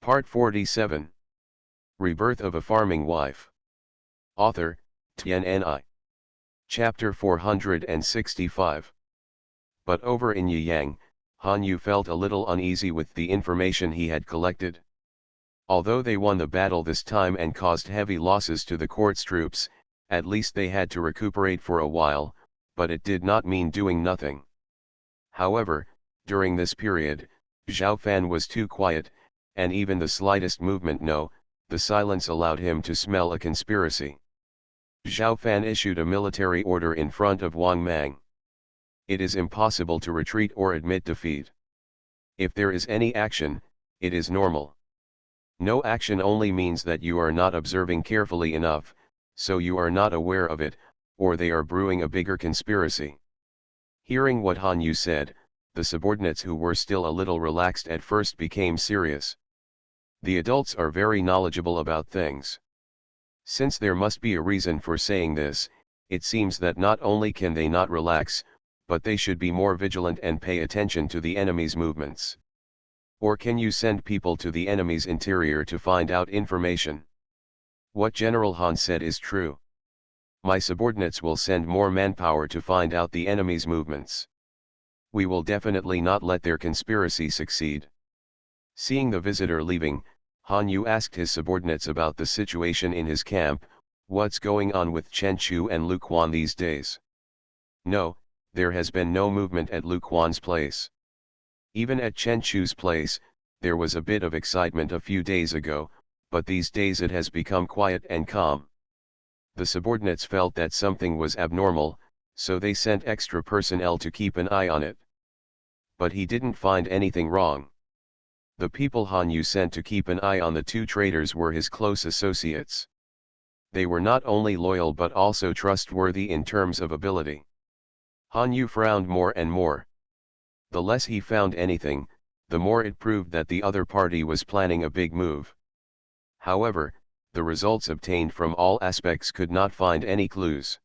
Part 47. Rebirth of a Farming Wife. Author, Tianni. Chapter 465. But over in Yiyang, Han Yu felt a little uneasy with the information he had collected. Although they won the battle this time and caused heavy losses to the court's troops, at least they had to recuperate for a while, but it did not mean doing nothing. However, during this period, Zhao Fan was too quiet, and even the slightest movement the silence allowed him to smell a conspiracy. Zhao Fan issued a military order in front of Wang Mang. It is impossible to retreat or admit defeat. If there is any action, it is normal. No action only means that you are not observing carefully enough, so you are not aware of it, or they are brewing a bigger conspiracy. Hearing what Han Yu said, the subordinates who were still a little relaxed at first became serious. The adults are very knowledgeable about things. Since there must be a reason for saying this, it seems that not only can they not relax, but they should be more vigilant and pay attention to the enemy's movements. Or can you send people to the enemy's interior to find out information? What General Han said is true. My subordinates will send more manpower to find out the enemy's movements. We will definitely not let their conspiracy succeed. Seeing the visitor leaving, Han Yu asked his subordinates about the situation in his camp. What's going on with Chen Chu and Lu Quan these days? No, there has been no movement at Lu Quan's place. Even at Chen Chu's place, there was a bit of excitement a few days ago, but these days it has become quiet and calm. The subordinates felt that something was abnormal, so they sent extra personnel to keep an eye on it. But he didn't find anything wrong. The people Han Yu sent to keep an eye on the two traitors were his close associates. They were not only loyal but also trustworthy in terms of ability. Han Yu frowned more and more. The less he found anything, the more it proved that the other party was planning a big move. However, the results obtained from all aspects could not find any clues.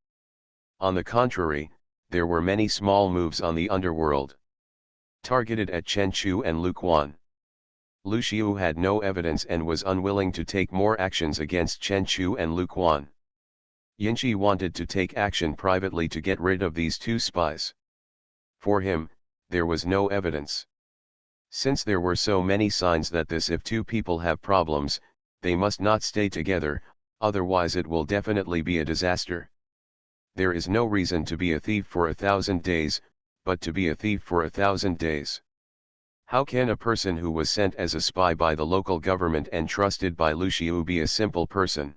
On the contrary, there were many small moves on the underworld, targeted at Chen Chu and Lu Quan. Lu Xiu had no evidence and was unwilling to take more actions against Chen Chu and Lu Quan. Yinchi wanted to take action privately to get rid of these two spies. For him, there was no evidence. Since there were so many signs that if two people have problems, they must not stay together, otherwise it will definitely be a disaster. There is no reason to be a thief for 1,000 days, but to be a thief for 1,000 days. How can a person who was sent as a spy by the local government and trusted by Lu Xiu be a simple person?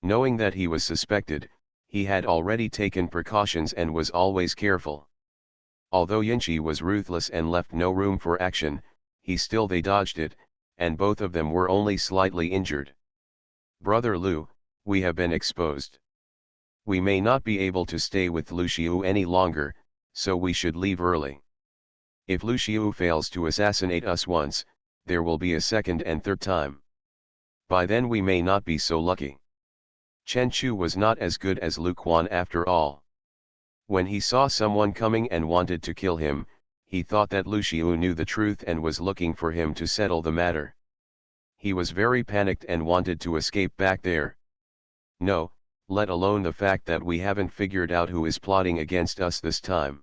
Knowing that he was suspected, he had already taken precautions and was always careful. Although Yinchi was ruthless and left no room for action, they dodged it, and both of them were only slightly injured. Brother Lu, we have been exposed. We may not be able to stay with Lu Xiu any longer, so we should leave early. If Lu Xiu fails to assassinate us once, there will be a second and third time. By then we may not be so lucky. Chen Chu was not as good as Lu Quan after all. When he saw someone coming and wanted to kill him, he thought that Lu Xiu knew the truth and was looking for him to settle the matter. He was very panicked and wanted to escape back there. No, let alone the fact that we haven't figured out who is plotting against us this time.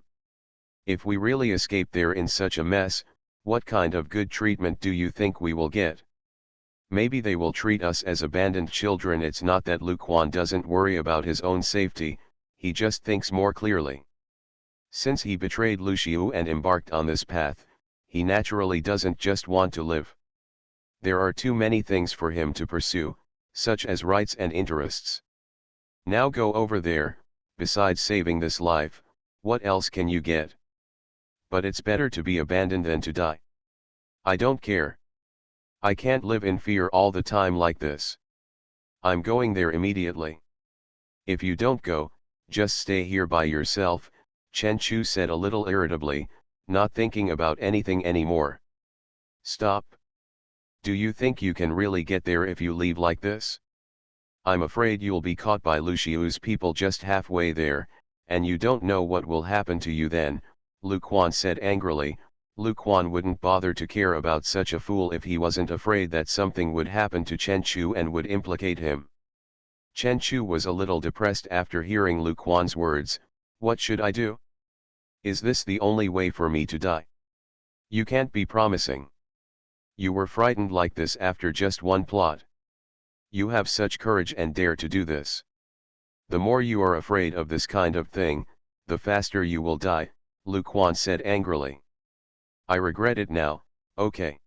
If we really escape there in such a mess, what kind of good treatment do you think we will get? Maybe they will treat us as abandoned children. It's not that Lu Quan doesn't worry about his own safety, he just thinks more clearly. Since he betrayed Lu Xiu and embarked on this path, he naturally doesn't just want to live. There are too many things for him to pursue, such as rights and interests. Now go over there. Besides saving this life, what else can you get? But it's better to be abandoned than to die. I don't care. I can't live in fear all the time like this. I'm going there immediately. If you don't go, just stay here by yourself, Chen Chu said a little irritably, not thinking about anything anymore. Stop. Do you think you can really get there if you leave like this? I'm afraid you'll be caught by Lu Xiu's people just halfway there, and you don't know what will happen to you then, Lu Quan said angrily. Lu Quan wouldn't bother to care about such a fool if he wasn't afraid that something would happen to Chen Chu and would implicate him. Chen Chu was a little depressed after hearing Lu Quan's words. What should I do? Is this the only way for me to die? You can't be promising. You were frightened like this after just one plot. You have such courage and dare to do this. The more you are afraid of this kind of thing, the faster you will die, Lu Quan said angrily. I regret it now, okay.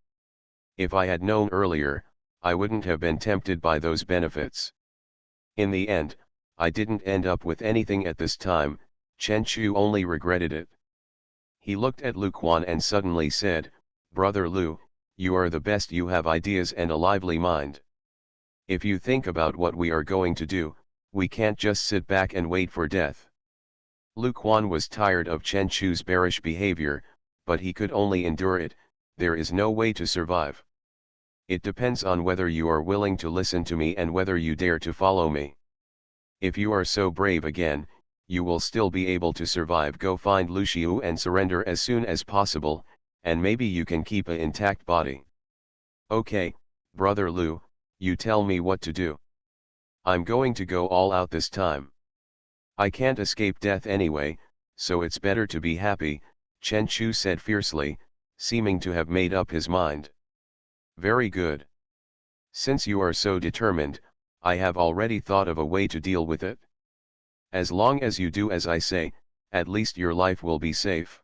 If I had known earlier, I wouldn't have been tempted by those benefits. In the end, I didn't end up with anything at this time. Chen Chu only regretted it. He looked at Lu Quan and suddenly said, Brother Lu, you are the best, you have ideas and a lively mind. If you think about what we are going to do, we can't just sit back and wait for death. Lu Quan was tired of Chen Chu's bearish behavior, but he could only endure it. There is no way to survive. It depends on whether you are willing to listen to me and whether you dare to follow me. If you are so brave again, you will still be able to survive. Go find Lu Xiu and surrender as soon as possible, and maybe you can keep an intact body. Okay, Brother Lu, you tell me what to do. I'm going to go all out this time. I can't escape death anyway, so it's better to be happy, Chen Chu said fiercely, seeming to have made up his mind. Very good. Since you are so determined, I have already thought of a way to deal with it. As long as you do as I say, at least your life will be safe.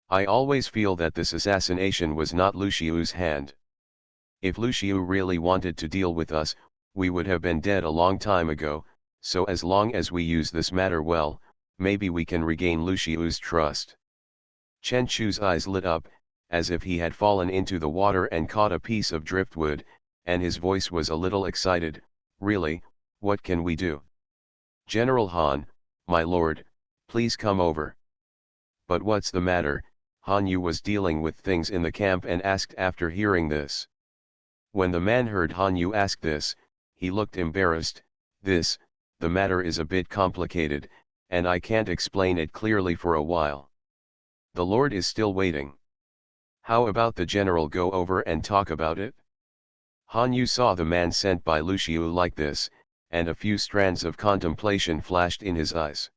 I always feel that this assassination was not Lu Xiu's hand. If Lu Xiu really wanted to deal with us, we would have been dead a long time ago, so as long as we use this matter well, maybe we can regain Lu Xiu's trust. Chen Chu's eyes lit up, as if he had fallen into the water and caught a piece of driftwood, and his voice was a little excited. Really, what can we do? General Han, my lord, please come over. But what's the matter? Han Yu was dealing with things in the camp and asked after hearing this. When the man heard Han Yu ask this, he looked embarrassed. The matter is a bit complicated, and I can't explain it clearly for a while. The Lord is still waiting. How about the general go over and talk about it? Han Yu saw the man sent by Lu Xiu like this, and a few strands of contemplation flashed in his eyes.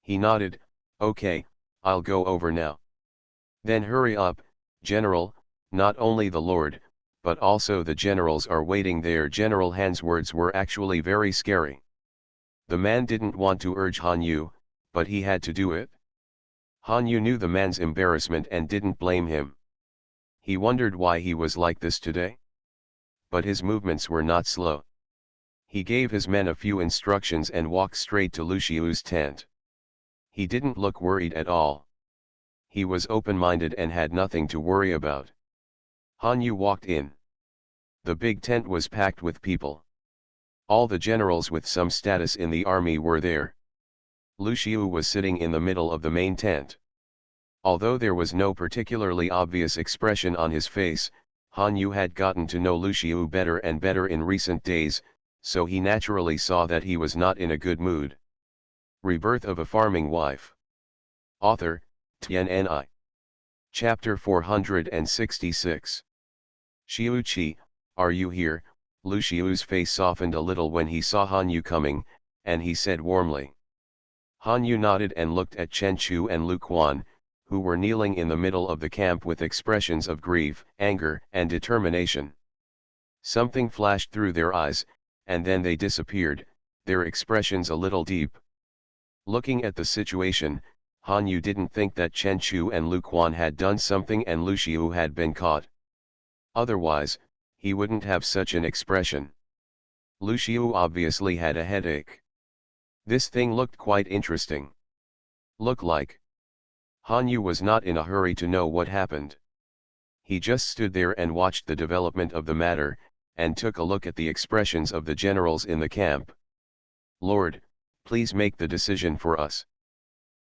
He nodded, okay, I'll go over now. Then hurry up, General, not only the Lord, but also the generals are waiting there. General Han's words were actually very scary. The man didn't want to urge Han Yu, but he had to do it. Han Yu knew the man's embarrassment and didn't blame him. He wondered why he was like this today. But his movements were not slow. He gave his men a few instructions and walked straight to Lu Xiu's tent. He didn't look worried at all. He was open-minded and had nothing to worry about. Han Yu walked in. The big tent was packed with people. All the generals with some status in the army were there. Lu Xiu was sitting in the middle of the main tent. Although there was no particularly obvious expression on his face, Han Yu had gotten to know Lu Xiu better and better in recent days, so he naturally saw that he was not in a good mood. Rebirth of a Farming Wife. Author, Tianni. Chapter 466. Xiu Qi, are you here? Lu Xiu's face softened a little when he saw Han Yu coming, and he said warmly. Han Yu nodded and looked at Chen Chu and Lu Quan, who were kneeling in the middle of the camp with expressions of grief, anger, and determination. Something flashed through their eyes, and then they disappeared, their expressions a little deep. Looking at the situation, Han Yu didn't think that Chen Chu and Lu Quan had done something and Lu Xiu had been caught. Otherwise, he wouldn't have such an expression. Lu Xiu obviously had a headache. This thing looked quite interesting. Look like. Han Yu was not in a hurry to know what happened. He just stood there and watched the development of the matter, and took a look at the expressions of the generals in the camp. Lord, please make the decision for us.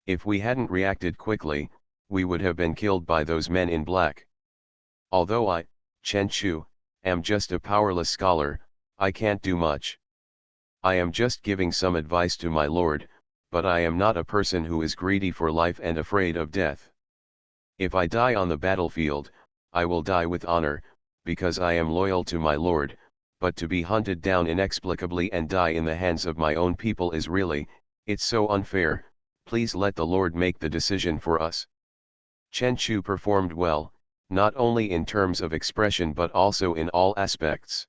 If we hadn't reacted quickly, we would have been killed by those men in black. Although I, Chen Chu, am just a powerless scholar, I can't do much. I am just giving some advice to my lord, but I am not a person who is greedy for life and afraid of death. If I die on the battlefield, I will die with honor, because I am loyal to my lord, but to be hunted down inexplicably and die in the hands of my own people is really, it's so unfair. Please let the Lord make the decision for us. Chen Chu performed well, not only in terms of expression but also in all aspects.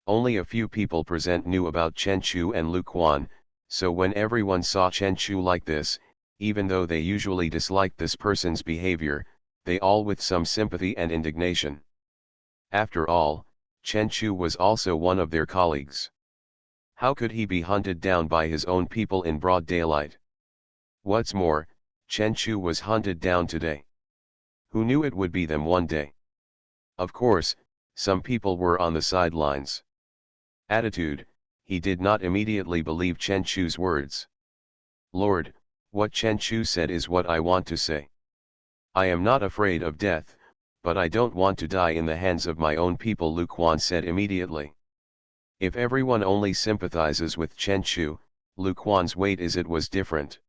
Only a few people present knew about Chen Chu and Lu Quan, so when everyone saw Chen Chu like this, even though they usually disliked this person's behavior, they all with some sympathy and indignation. After all, Chen Chu was also one of their colleagues. How could he be hunted down by his own people in broad daylight? What's more, Chen Chu was hunted down today. Who knew it would be them one day? Of course, some people were on the sidelines. Attitude, he did not immediately believe Chen Chu's words. Lord, what Chen Chu said is what I want to say. I am not afraid of death, but I don't want to die in the hands of my own people, Lu Quan said immediately. If everyone only sympathizes with Chen Chu, Lu Quan's weight is it was different.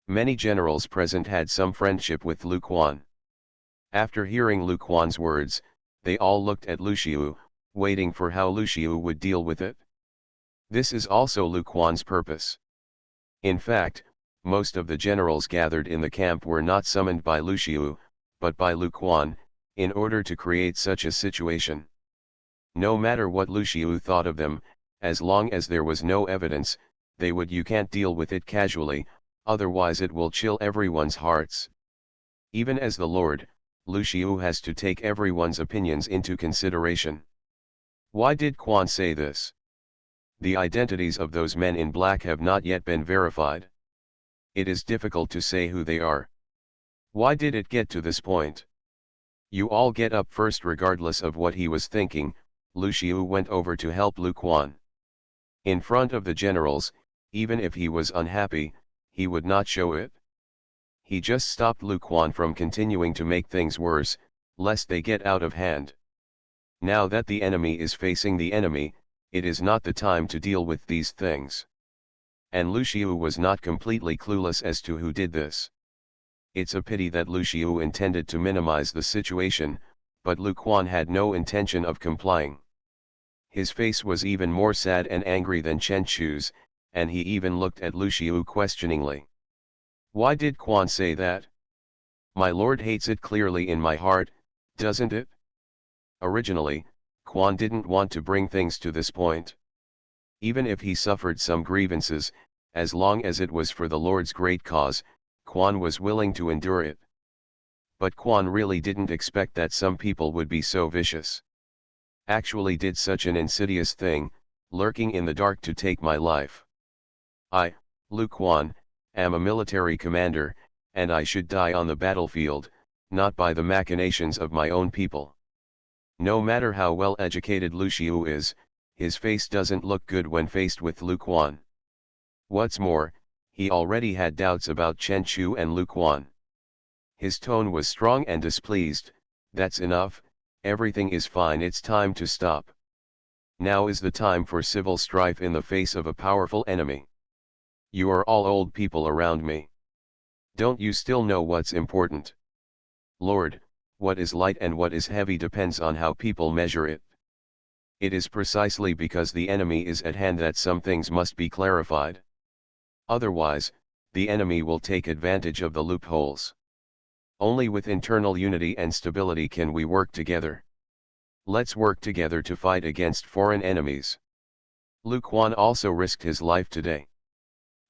Many generals present had some friendship with Lu Quan. After hearing Lu Quan's words, they all looked at Lu Xiu, waiting for how Lu Xiu would deal with it. This is also Lu Quan's purpose. In fact, most of the generals gathered in the camp were not summoned by Lu Xiu, but by Lu Quan, in order to create such a situation. No matter what Lu Xiu thought of them, as long as there was no evidence, they would you can't deal with it casually, otherwise it will chill everyone's hearts. Even as the Lord, Lu Xiu has to take everyone's opinions into consideration. Why did Quan say this? The identities of those men in black have not yet been verified. It is difficult to say who they are. Why did it get to this point? You all get up first. Regardless of what he was thinking, Lu Xiu went over to help Lu Quan. In front of the generals, even if he was unhappy, he would not show it. He just stopped Lu Quan from continuing to make things worse, lest they get out of hand. Now that the enemy is facing the enemy, it is not the time to deal with these things. And Lu Xiu was not completely clueless as to who did this. It's a pity that Lu Xiu intended to minimize the situation, but Lu Quan had no intention of complying. His face was even more sad and angry than Chen Chu's, and he even looked at Lu Xiu questioningly. Why did Quan say that? My lord hates it clearly in my heart, doesn't it? Originally, Quan didn't want to bring things to this point. Even if he suffered some grievances, as long as it was for the Lord's great cause, Quan was willing to endure it. But Quan really didn't expect that some people would be so vicious. Actually did such an insidious thing, lurking in the dark to take my life. I, Lu Quan, am a military commander, and I should die on the battlefield, not by the machinations of my own people. No matter how well educated Lu Xiu is, his face doesn't look good when faced with Lu Quan. What's more, he already had doubts about Chen Chu and Lu Quan. His tone was strong and displeased. That's enough, everything is fine, it's time to stop. Now is the time for civil strife in the face of a powerful enemy. You are all old people around me. Don't you still know what's important? Lord, what is light and what is heavy depends on how people measure it. It is precisely because the enemy is at hand that some things must be clarified. Otherwise, the enemy will take advantage of the loopholes. Only with internal unity and stability can we work together. Let's work together to fight against foreign enemies. Lu Quan also risked his life today.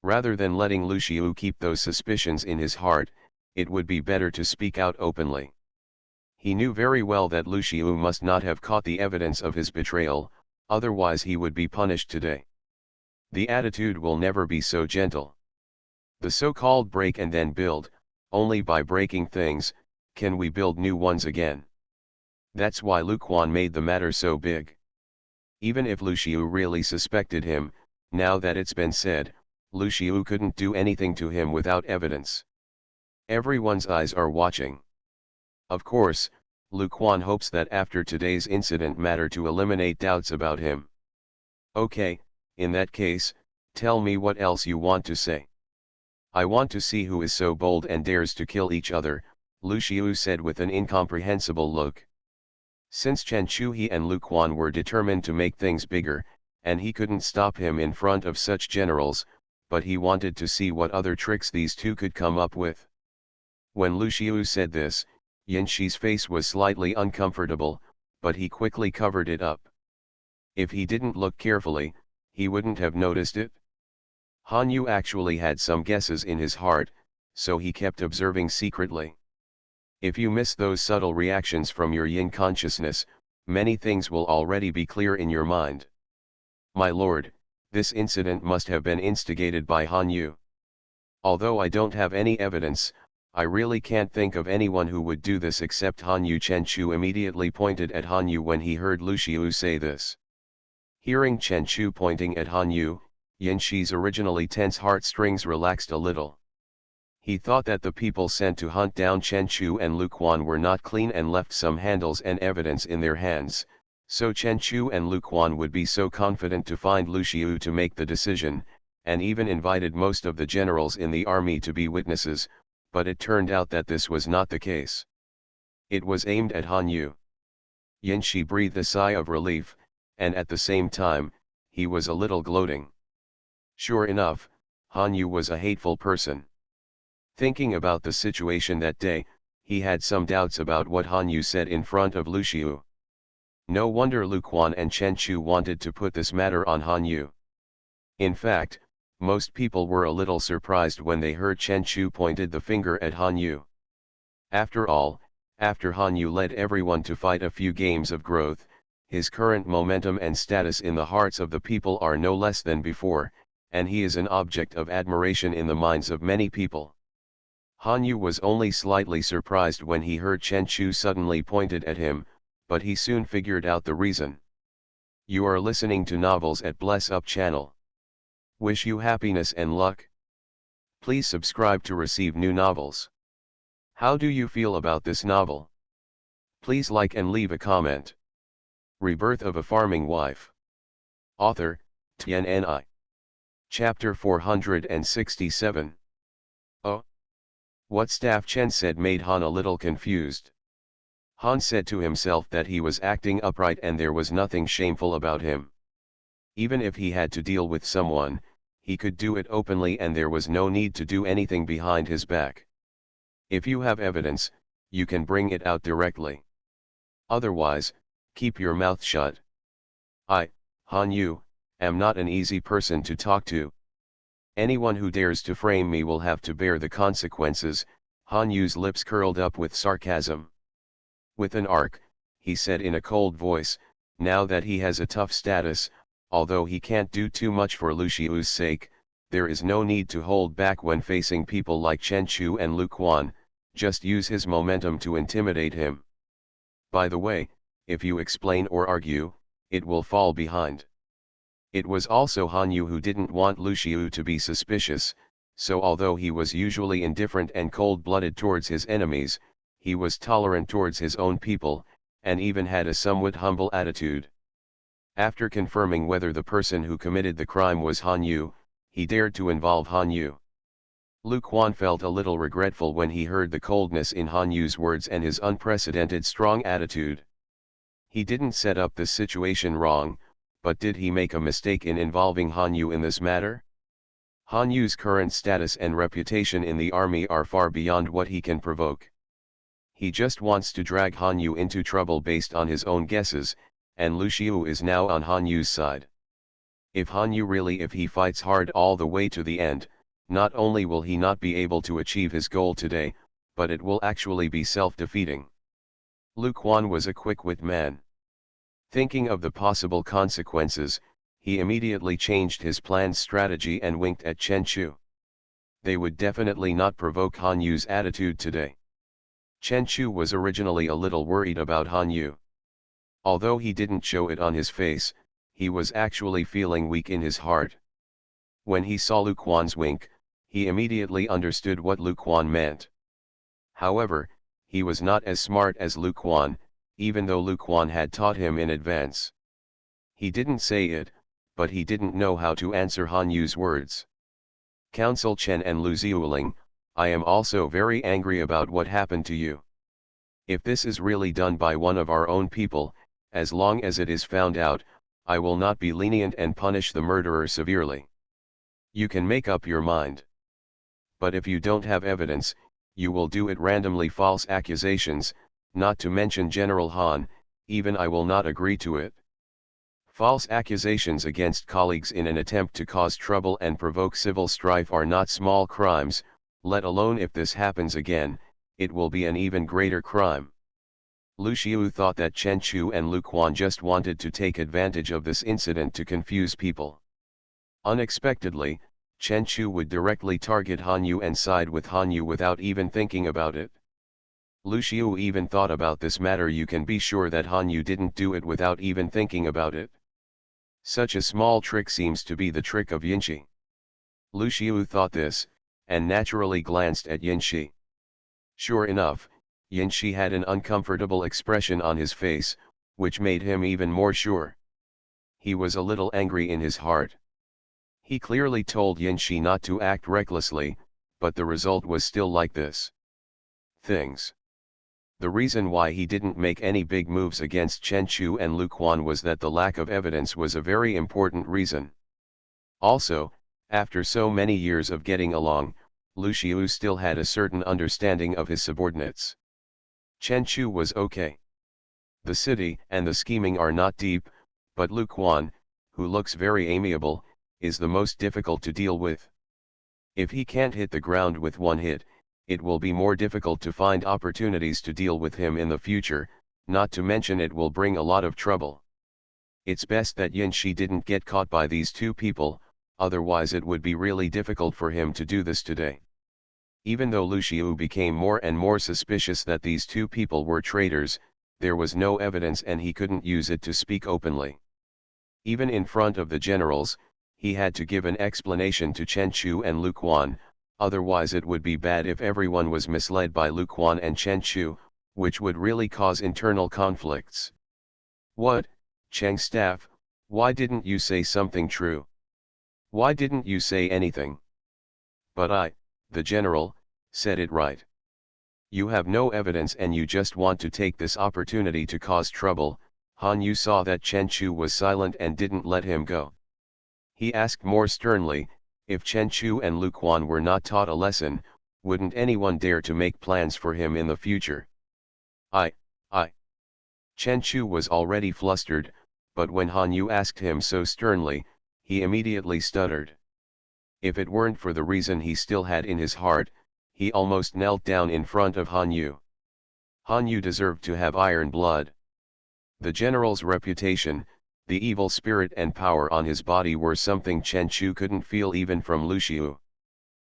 Rather than letting Lu Xiu keep those suspicions in his heart, it would be better to speak out openly. He knew very well that Lu Xiu must not have caught the evidence of his betrayal, otherwise he would be punished today. The attitude will never be so gentle. The so-called break and then build, only by breaking things, can we build new ones again. That's why Lu Quan made the matter so big. Even if Lu Xiu really suspected him, now that it's been said, Lu Xiu couldn't do anything to him without evidence. Everyone's eyes are watching. Of course, Lu Quan hopes that after today's incident matter to eliminate doubts about him. Okay, in that case, tell me what else you want to say. I want to see who is so bold and dares to kill each other, Lu Xiu said with an incomprehensible look. Since Chen Chuhe and Lu Quan were determined to make things bigger, and he couldn't stop him in front of such generals, but he wanted to see what other tricks these two could come up with. When Lu Xiu said this, Yin Shi's face was slightly uncomfortable, but he quickly covered it up. If he didn't look carefully, he wouldn't have noticed it. Han Yu actually had some guesses in his heart, so he kept observing secretly. If you miss those subtle reactions from your yin consciousness, many things will already be clear in your mind. My lord, this incident must have been instigated by Han Yu. Although I don't have any evidence, I really can't think of anyone who would do this except Han Yu. Chen Chu immediately pointed at Han Yu when he heard Lu Xiu say this. Hearing Chen Chu pointing at Han Yu, Yin Shi's originally tense heartstrings relaxed a little. He thought that the people sent to hunt down Chen Chu and Lu Quan were not clean and left some handles and evidence in their hands, so Chen Chu and Lu Quan would be so confident to find Lu Xiu to make the decision, and even invited most of the generals in the army to be witnesses, but it turned out that this was not the case. It was aimed at Han Yu. Yin Shi breathed a sigh of relief, and at the same time, he was a little gloating. Sure enough, Han Yu was a hateful person. Thinking about the situation that day, he had some doubts about what Han Yu said in front of Lu Xiu. No wonder Lu Quan and Chen Chu wanted to put this matter on Han Yu. In fact, most people were a little surprised when they heard Chen Chu pointed the finger at Han Yu. After all, after Han Yu led everyone to fight a few games of growth, his current momentum and status in the hearts of the people are no less than before, and he is an object of admiration in the minds of many people. Han Yu was only slightly surprised when he heard Chen Chu suddenly pointed at him, but he soon figured out the reason. You are listening to Novels at Bless Up channel. Wish you happiness and luck. Please subscribe to receive new novels. How do you feel about this novel? Please like and leave a comment. Rebirth of a Farming Wife. Author, Tianni. Chapter 467. Oh. What Staff Chen said made Han a little confused. Han said to himself that he was acting upright and there was nothing shameful about him. Even if he had to deal with someone, he could do it openly and there was no need to do anything behind his back. If you have evidence, you can bring it out directly. Otherwise, keep your mouth shut. I, Han Yu, am not an easy person to talk to. Anyone who dares to frame me will have to bear the consequences. Han Yu's lips curled up with sarcasm. With an arc, he said in a cold voice, now that he has a tough status, although he can't do too much for Lu Xiu's sake, there is no need to hold back when facing people like Chen Chu and Lu Quan, just use his momentum to intimidate him. By the way, if you explain or argue, it will fall behind. It was also Han Yu who didn't want Lu Xiu to be suspicious, so although he was usually indifferent and cold-blooded towards his enemies, he was tolerant towards his own people, and even had a somewhat humble attitude. After confirming whether the person who committed the crime was Han Yu, he dared to involve Han Yu. Lu Quan felt a little regretful when he heard the coldness in Han Yu's words and his unprecedented strong attitude. He didn't set up this situation wrong, but did he make a mistake in involving Han Yu in this matter? Han Yu's current status and reputation in the army are far beyond what he can provoke. He just wants to drag Han Yu into trouble based on his own guesses, and Lu Xiu is now on Han Yu's side. If he fights hard all the way to the end, not only will he not be able to achieve his goal today, but it will actually be self-defeating. Lu Quan was a quick-witted man. Thinking of the possible consequences, he immediately changed his planned strategy and winked at Chen Chu. They would definitely not provoke Han Yu's attitude today. Chen Chu was originally a little worried about Han Yu. Although he didn't show it on his face, he was actually feeling weak in his heart. When he saw Lu Quan's wink, he immediately understood what Lu Quan meant. However, he was not as smart as Lu Quan, even though Lu Quan had taught him in advance. He didn't say it, but he didn't know how to answer Han Yu's words. Counsel Chen and Lu Ziuling, I am also very angry about what happened to you. If this is really done by one of our own people, as long as it is found out, I will not be lenient and punish the murderer severely. You can make up your mind. But if you don't have evidence, you will do it randomly false accusations, not to mention General Han, even I will not agree to it. False accusations against colleagues in an attempt to cause trouble and provoke civil strife are not small crimes, let alone if this happens again, it will be an even greater crime. Lu Xiu thought that Chen Chu and Lu Quan just wanted to take advantage of this incident to confuse people. Unexpectedly, Chen Chu would directly target Han Yu and side with Han Yu without even thinking about it. Lu Xiu even thought about this matter. You can be sure that Han Yu didn't do it without even thinking about it. Such a small trick seems to be the trick of Yinshi. Lu Xiu thought this, and naturally glanced at Yinshi. Sure enough, Yinshi had an uncomfortable expression on his face, which made him even more sure. He was a little angry in his heart. He clearly told Yinshi not to act recklessly, but the result was still like this. Things. The reason why he didn't make any big moves against Chen Chu and Lu Quan was that the lack of evidence was a very important reason. Also, after so many years of getting along, Lu Xiu still had a certain understanding of his subordinates. Chen Chu was okay. The city and the scheming are not deep, but Lu Quan, who looks very amiable, is the most difficult to deal with. If he can't hit the ground with one hit, it will be more difficult to find opportunities to deal with him in the future, not to mention it will bring a lot of trouble. It's best that Yinshi didn't get caught by these two people, otherwise it would be really difficult for him to do this today. Even though Lu Xiu became more and more suspicious that these two people were traitors, there was no evidence and he couldn't use it to speak openly. Even in front of the generals, he had to give an explanation to Chen Chu and Lu Quan, otherwise it would be bad if everyone was misled by Lu Quan and Chen Chu, which would really cause internal conflicts. What, Cheng Staff, why didn't you say something true? Why didn't you say anything? But I, the general, said it right. You have no evidence and you just want to take this opportunity to cause trouble. Han Yu saw that Chen Chu was silent and didn't let him go. He asked more sternly, if Chen Chu and Lu Quan were not taught a lesson, wouldn't anyone dare to make plans for him in the future? I. Chen Chu was already flustered, but when Han Yu asked him so sternly, he immediately stuttered. If it weren't for the reason he still had in his heart, he almost knelt down in front of Han Yu. Han Yu deserved to have iron blood. The general's reputation, the evil spirit and power on his body were something Chen Chu couldn't feel even from Lu Xiu.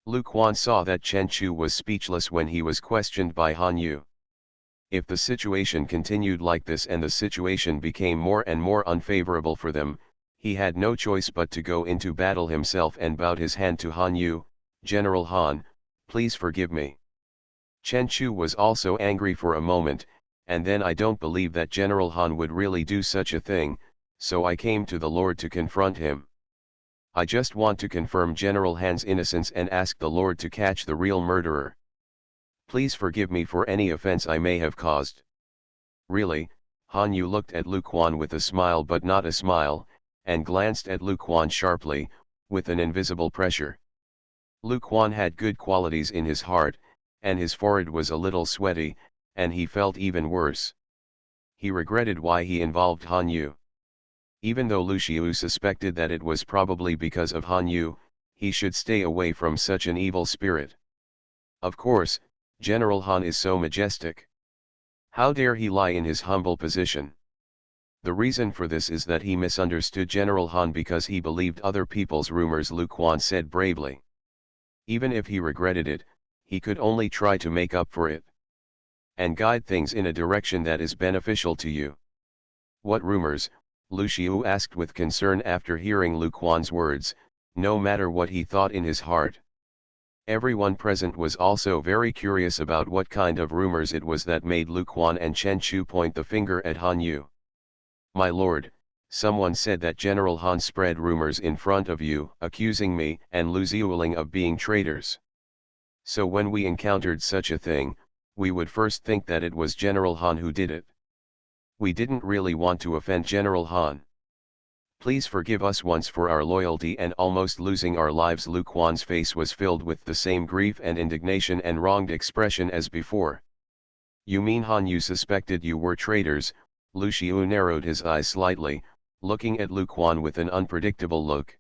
Lu Quan saw that Chen Chu was speechless when he was questioned by Han Yu. If the situation continued like this and the situation became more and more unfavorable for them, he had no choice but to go into battle himself and bowed his hand to Han Yu. General Han, please forgive me. Chen Chu was also angry for a moment, and then I don't believe that General Han would really do such a thing, so I came to the Lord to confront him. I just want to confirm General Han's innocence and ask the Lord to catch the real murderer. Please forgive me for any offense I may have caused. Really, Han Yu looked at Lu Quan with a smile but not a smile, and glanced at Lu Quan sharply, with an invisible pressure. Lu Quan had good qualities in his heart, and his forehead was a little sweaty, and he felt even worse. He regretted why he involved Han Yu. Even though Lu Xiu suspected that it was probably because of Han Yu, he should stay away from such an evil spirit. Of course, General Han is so majestic. How dare he lie in his humble position? The reason for this is that he misunderstood General Han because he believed other people's rumors, Lu Quan said bravely. Even if he regretted it, he could only try to make up for it. And guide things in a direction that is beneficial to you. What rumors? Lu Xiu asked with concern after hearing Lu Quan's words, no matter what he thought in his heart. Everyone present was also very curious about what kind of rumors it was that made Lu Quan and Chen Chu point the finger at Han Yu. My lord, someone said that General Han spread rumors in front of you, accusing me and Lu Xiuling of being traitors. So when we encountered such a thing, we would first think that it was General Han who did it. We didn't really want to offend General Han. Please forgive us once for our loyalty and almost losing our lives. Lu Quan's face was filled with the same grief and indignation and wronged expression as before. You mean Han, you suspected you were traitors? Lu Xiu narrowed his eyes slightly, looking at Lu Quan with an unpredictable look.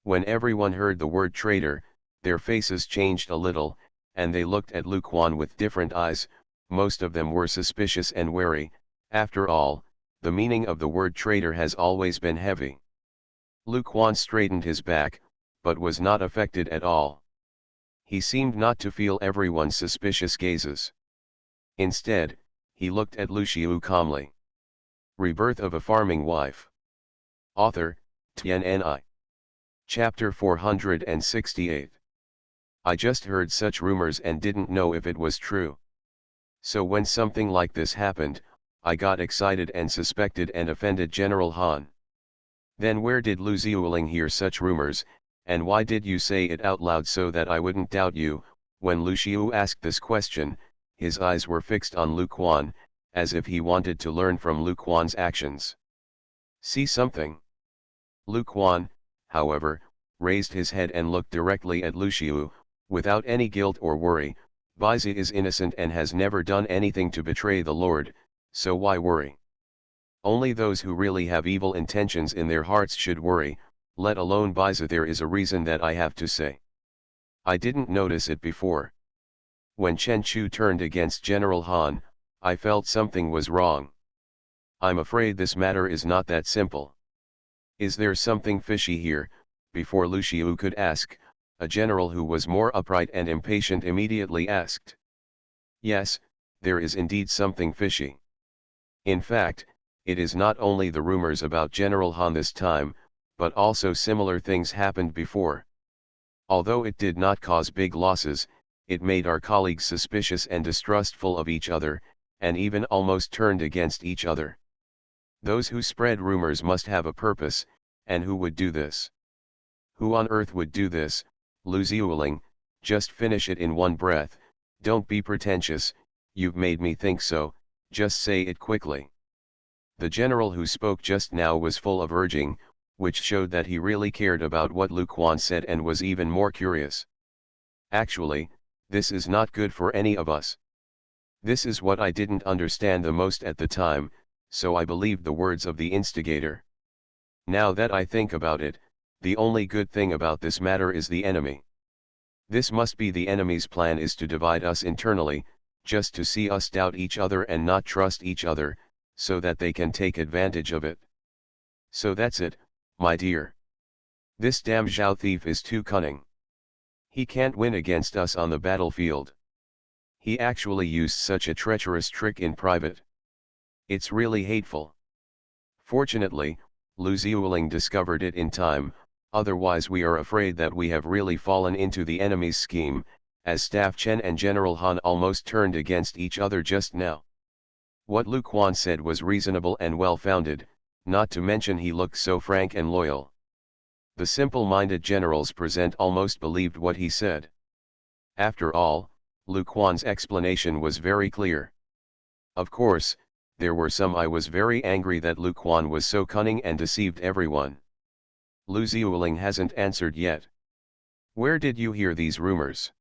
When everyone heard the word traitor, their faces changed a little, and they looked at Lu Quan with different eyes. Most of them were suspicious and wary. After all, the meaning of the word traitor has always been heavy. Lu Quan straightened his back, but was not affected at all. He seemed not to feel everyone's suspicious gazes. Instead, he looked at Lu Xiu calmly. Rebirth of a Farming Wife. Author, Tianni. Chapter 468. I just heard such rumors and didn't know if it was true. So when something like this happened, I got excited and suspected and offended General Han. Then where did Lu Xiuling hear such rumors, and why did you say it out loud so that I wouldn't doubt you? When Lu Xiu asked this question, his eyes were fixed on Lu Quan, as if he wanted to learn from Lu Quan's actions. See something? Lu Quan, however, raised his head and looked directly at Lu Xiu, without any guilt or worry. Baizi is innocent and has never done anything to betray the Lord, so why worry? Only those who really have evil intentions in their hearts should worry, let alone Baizi. There is a reason that I have to say. I didn't notice it before. When Chen Chu turned against General Han, I felt something was wrong. I'm afraid this matter is not that simple. Is there something fishy here? Before Lu Xiu could ask, a general who was more upright and impatient immediately asked. Yes, there is indeed something fishy. In fact, it is not only the rumors about General Han this time, but also similar things happened before. Although it did not cause big losses, it made our colleagues suspicious and distrustful of each other, and even almost turned against each other. Those who spread rumors must have a purpose, and who would do this? Who on earth would do this? Lu Xiuling, just finish it in one breath. Don't be pretentious, you've made me think so, just say it quickly. The general who spoke just now was full of urging, which showed that he really cared about what Lu Quan said and was even more curious. Actually, this is not good for any of us. This is what I didn't understand the most at the time, so I believed the words of the instigator. Now that I think about it, the only good thing about this matter is the enemy. This must be the enemy's plan, is to divide us internally, just to see us doubt each other and not trust each other, so that they can take advantage of it. So that's it, my dear. This damn Zhao thief is too cunning. He can't win against us on the battlefield. He actually used such a treacherous trick in private. It's really hateful. Fortunately, Lu Xiuling discovered it in time, otherwise we are afraid that we have really fallen into the enemy's scheme, as Staff Chen and General Han almost turned against each other just now. What Lu Quan said was reasonable and well-founded, not to mention he looked so frank and loyal. The simple-minded generals present almost believed what he said. After all, Lu Quan's explanation was very clear. Of course, there were some I was very angry that Lu Quan was so cunning and deceived everyone. Lu Xiuling hasn't answered yet. Where did you hear these rumors?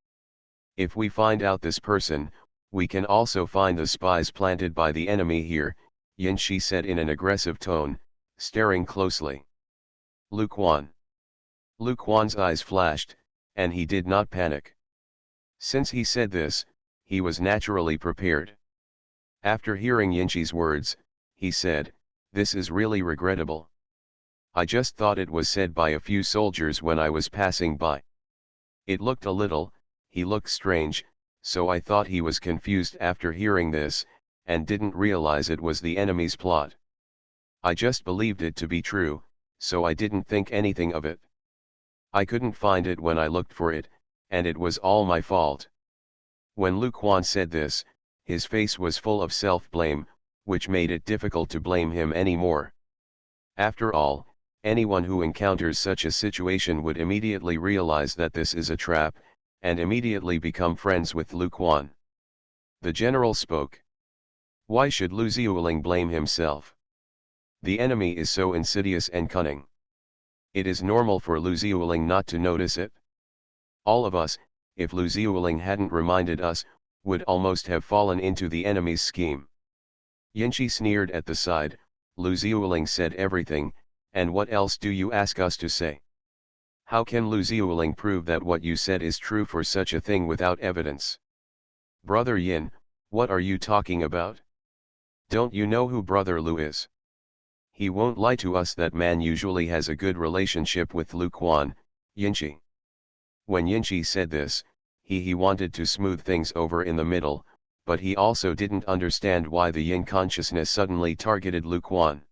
If we find out this person, we can also find the spies planted by the enemy here, Yin Shi said in an aggressive tone, staring closely. Lu Quan. Lu Quan's eyes flashed, and he did not panic. Since he said this, he was naturally prepared. After hearing Yin Shi's words, he said, "This is really regrettable. I just thought it was said by a few soldiers when I was passing by. It looked he looked strange, so I thought he was confused after hearing this, and didn't realize it was the enemy's plot. I just believed it to be true, so I didn't think anything of it. I couldn't find it when I looked for it, and it was all my fault." When Lu Quan said this, his face was full of self-blame, which made it difficult to blame him anymore. After all, anyone who encounters such a situation would immediately realize that this is a trap, and immediately become friends with Lu Quan. The general spoke. Why should Lu Xiuling blame himself? The enemy is so insidious and cunning. It is normal for Lu Xiuling not to notice it. All of us, if Lu Xiuling hadn't reminded us, would almost have fallen into the enemy's scheme. Yanqi sneered at the side. Lu Xiuling said everything, and what else do you ask us to say? How can Lu Xiuling prove that what you said is true for such a thing without evidence? Brother Yin, what are you talking about? Don't you know who Brother Lu is? He won't lie to us. That man usually has a good relationship with Lu Quan, Yanqi. When Yanqi said this, he wanted to smooth things over in the middle, but he also didn't understand why the Yin consciousness suddenly targeted Lu Quan.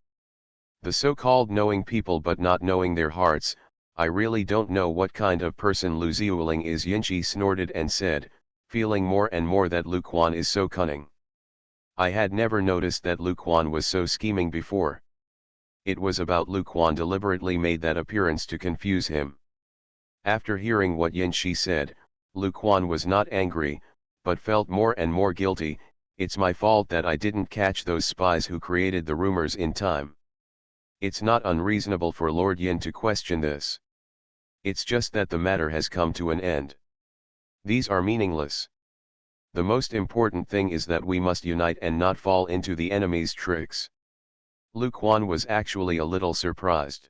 The so-called knowing people but not knowing their hearts, I really don't know what kind of person Lu Xiuling is. Yanqi snorted and said, feeling more and more that Lu Quan is so cunning. I had never noticed that Lu Quan was so scheming before. It was about Lu Quan deliberately made that appearance to confuse him. After hearing what Yanqi said, Lu Quan was not angry, but felt more and more guilty. It's my fault that I didn't catch those spies who created the rumors in time. It's not unreasonable for Lord Yin to question this. It's just that the matter has come to an end. These are meaningless. The most important thing is that we must unite and not fall into the enemy's tricks. Lu Quan was actually a little surprised.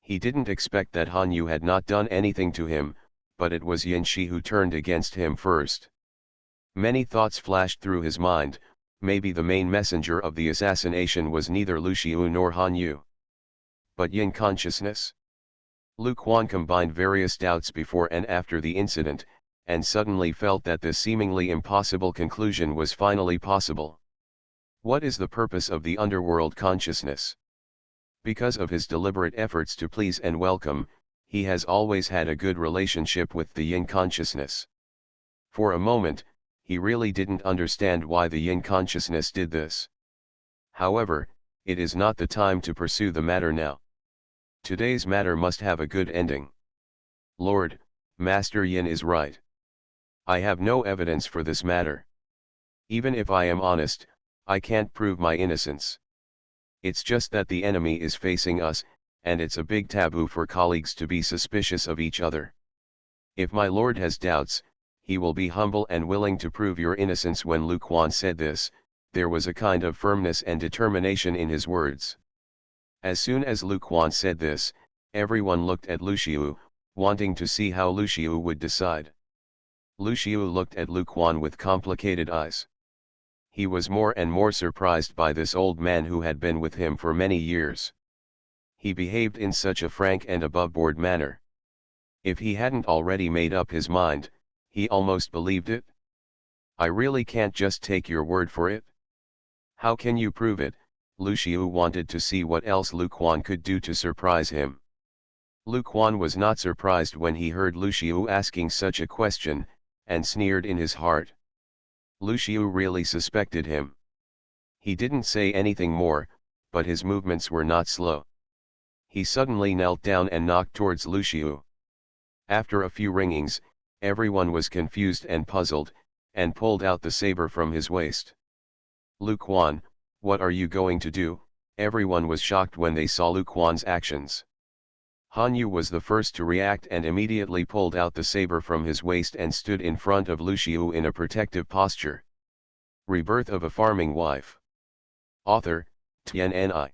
He didn't expect that Han Yu had not done anything to him, but it was Yanqi who turned against him first. Many thoughts flashed through his mind. Maybe the main messenger of the assassination was neither Lu Xiu nor Han Yu, but Yin consciousness. Lu Quan combined various doubts before and after the incident, and suddenly felt that this seemingly impossible conclusion was finally possible. What is the purpose of the underworld consciousness? Because of his deliberate efforts to please and welcome, he has always had a good relationship with the Yin consciousness. For a moment, he really didn't understand why the Yin consciousness did this. However, it is not the time to pursue the matter now. Today's matter must have a good ending. Lord, Master Yin is right. I have no evidence for this matter. Even if I am honest, I can't prove my innocence. It's just that the enemy is facing us, and it's a big taboo for colleagues to be suspicious of each other. If my lord has doubts, he will be humble and willing to prove your innocence. When Lu Quan said this, there was a kind of firmness and determination in his words. As soon as Lu Quan said this, everyone looked at Lu Xiu, wanting to see how Lu Xiu would decide. Lu Xiu looked at Lu Quan with complicated eyes. He was more and more surprised by this old man who had been with him for many years. He behaved in such a frank and above-board manner. If he hadn't already made up his mind, he almost believed it. I really can't just take your word for it. How can you prove it? Lu Xiu wanted to see what else Lu Quan could do to surprise him. Lu Quan was not surprised when he heard Lu Xiu asking such a question, and sneered in his heart. Lu Xiu really suspected him. He didn't say anything more, but his movements were not slow. He suddenly knelt down and knocked towards Lu Xiu. After a few ringings, everyone was confused and puzzled, and pulled out the saber from his waist. Lu Quan, what are you going to do? Everyone was shocked when they saw Lu Quan's actions. Han Yu was the first to react and immediately pulled out the saber from his waist and stood in front of Lu Xiu in a protective posture. Rebirth of a Farming Wife. Author, Tianni.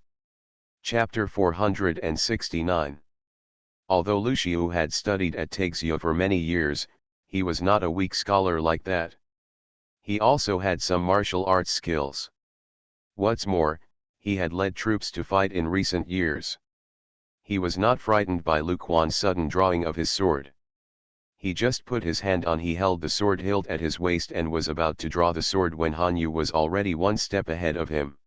Chapter 469. Although Lu Xiu had studied at Taixia for many years, he was not a weak scholar like that. He also had some martial arts skills. What's more, he had led troops to fight in recent years. He was not frightened by Lu Quan's sudden drawing of his sword. He just put his hand on. He held the sword hilt at his waist and was about to draw the sword when Han Yu was already one step ahead of him.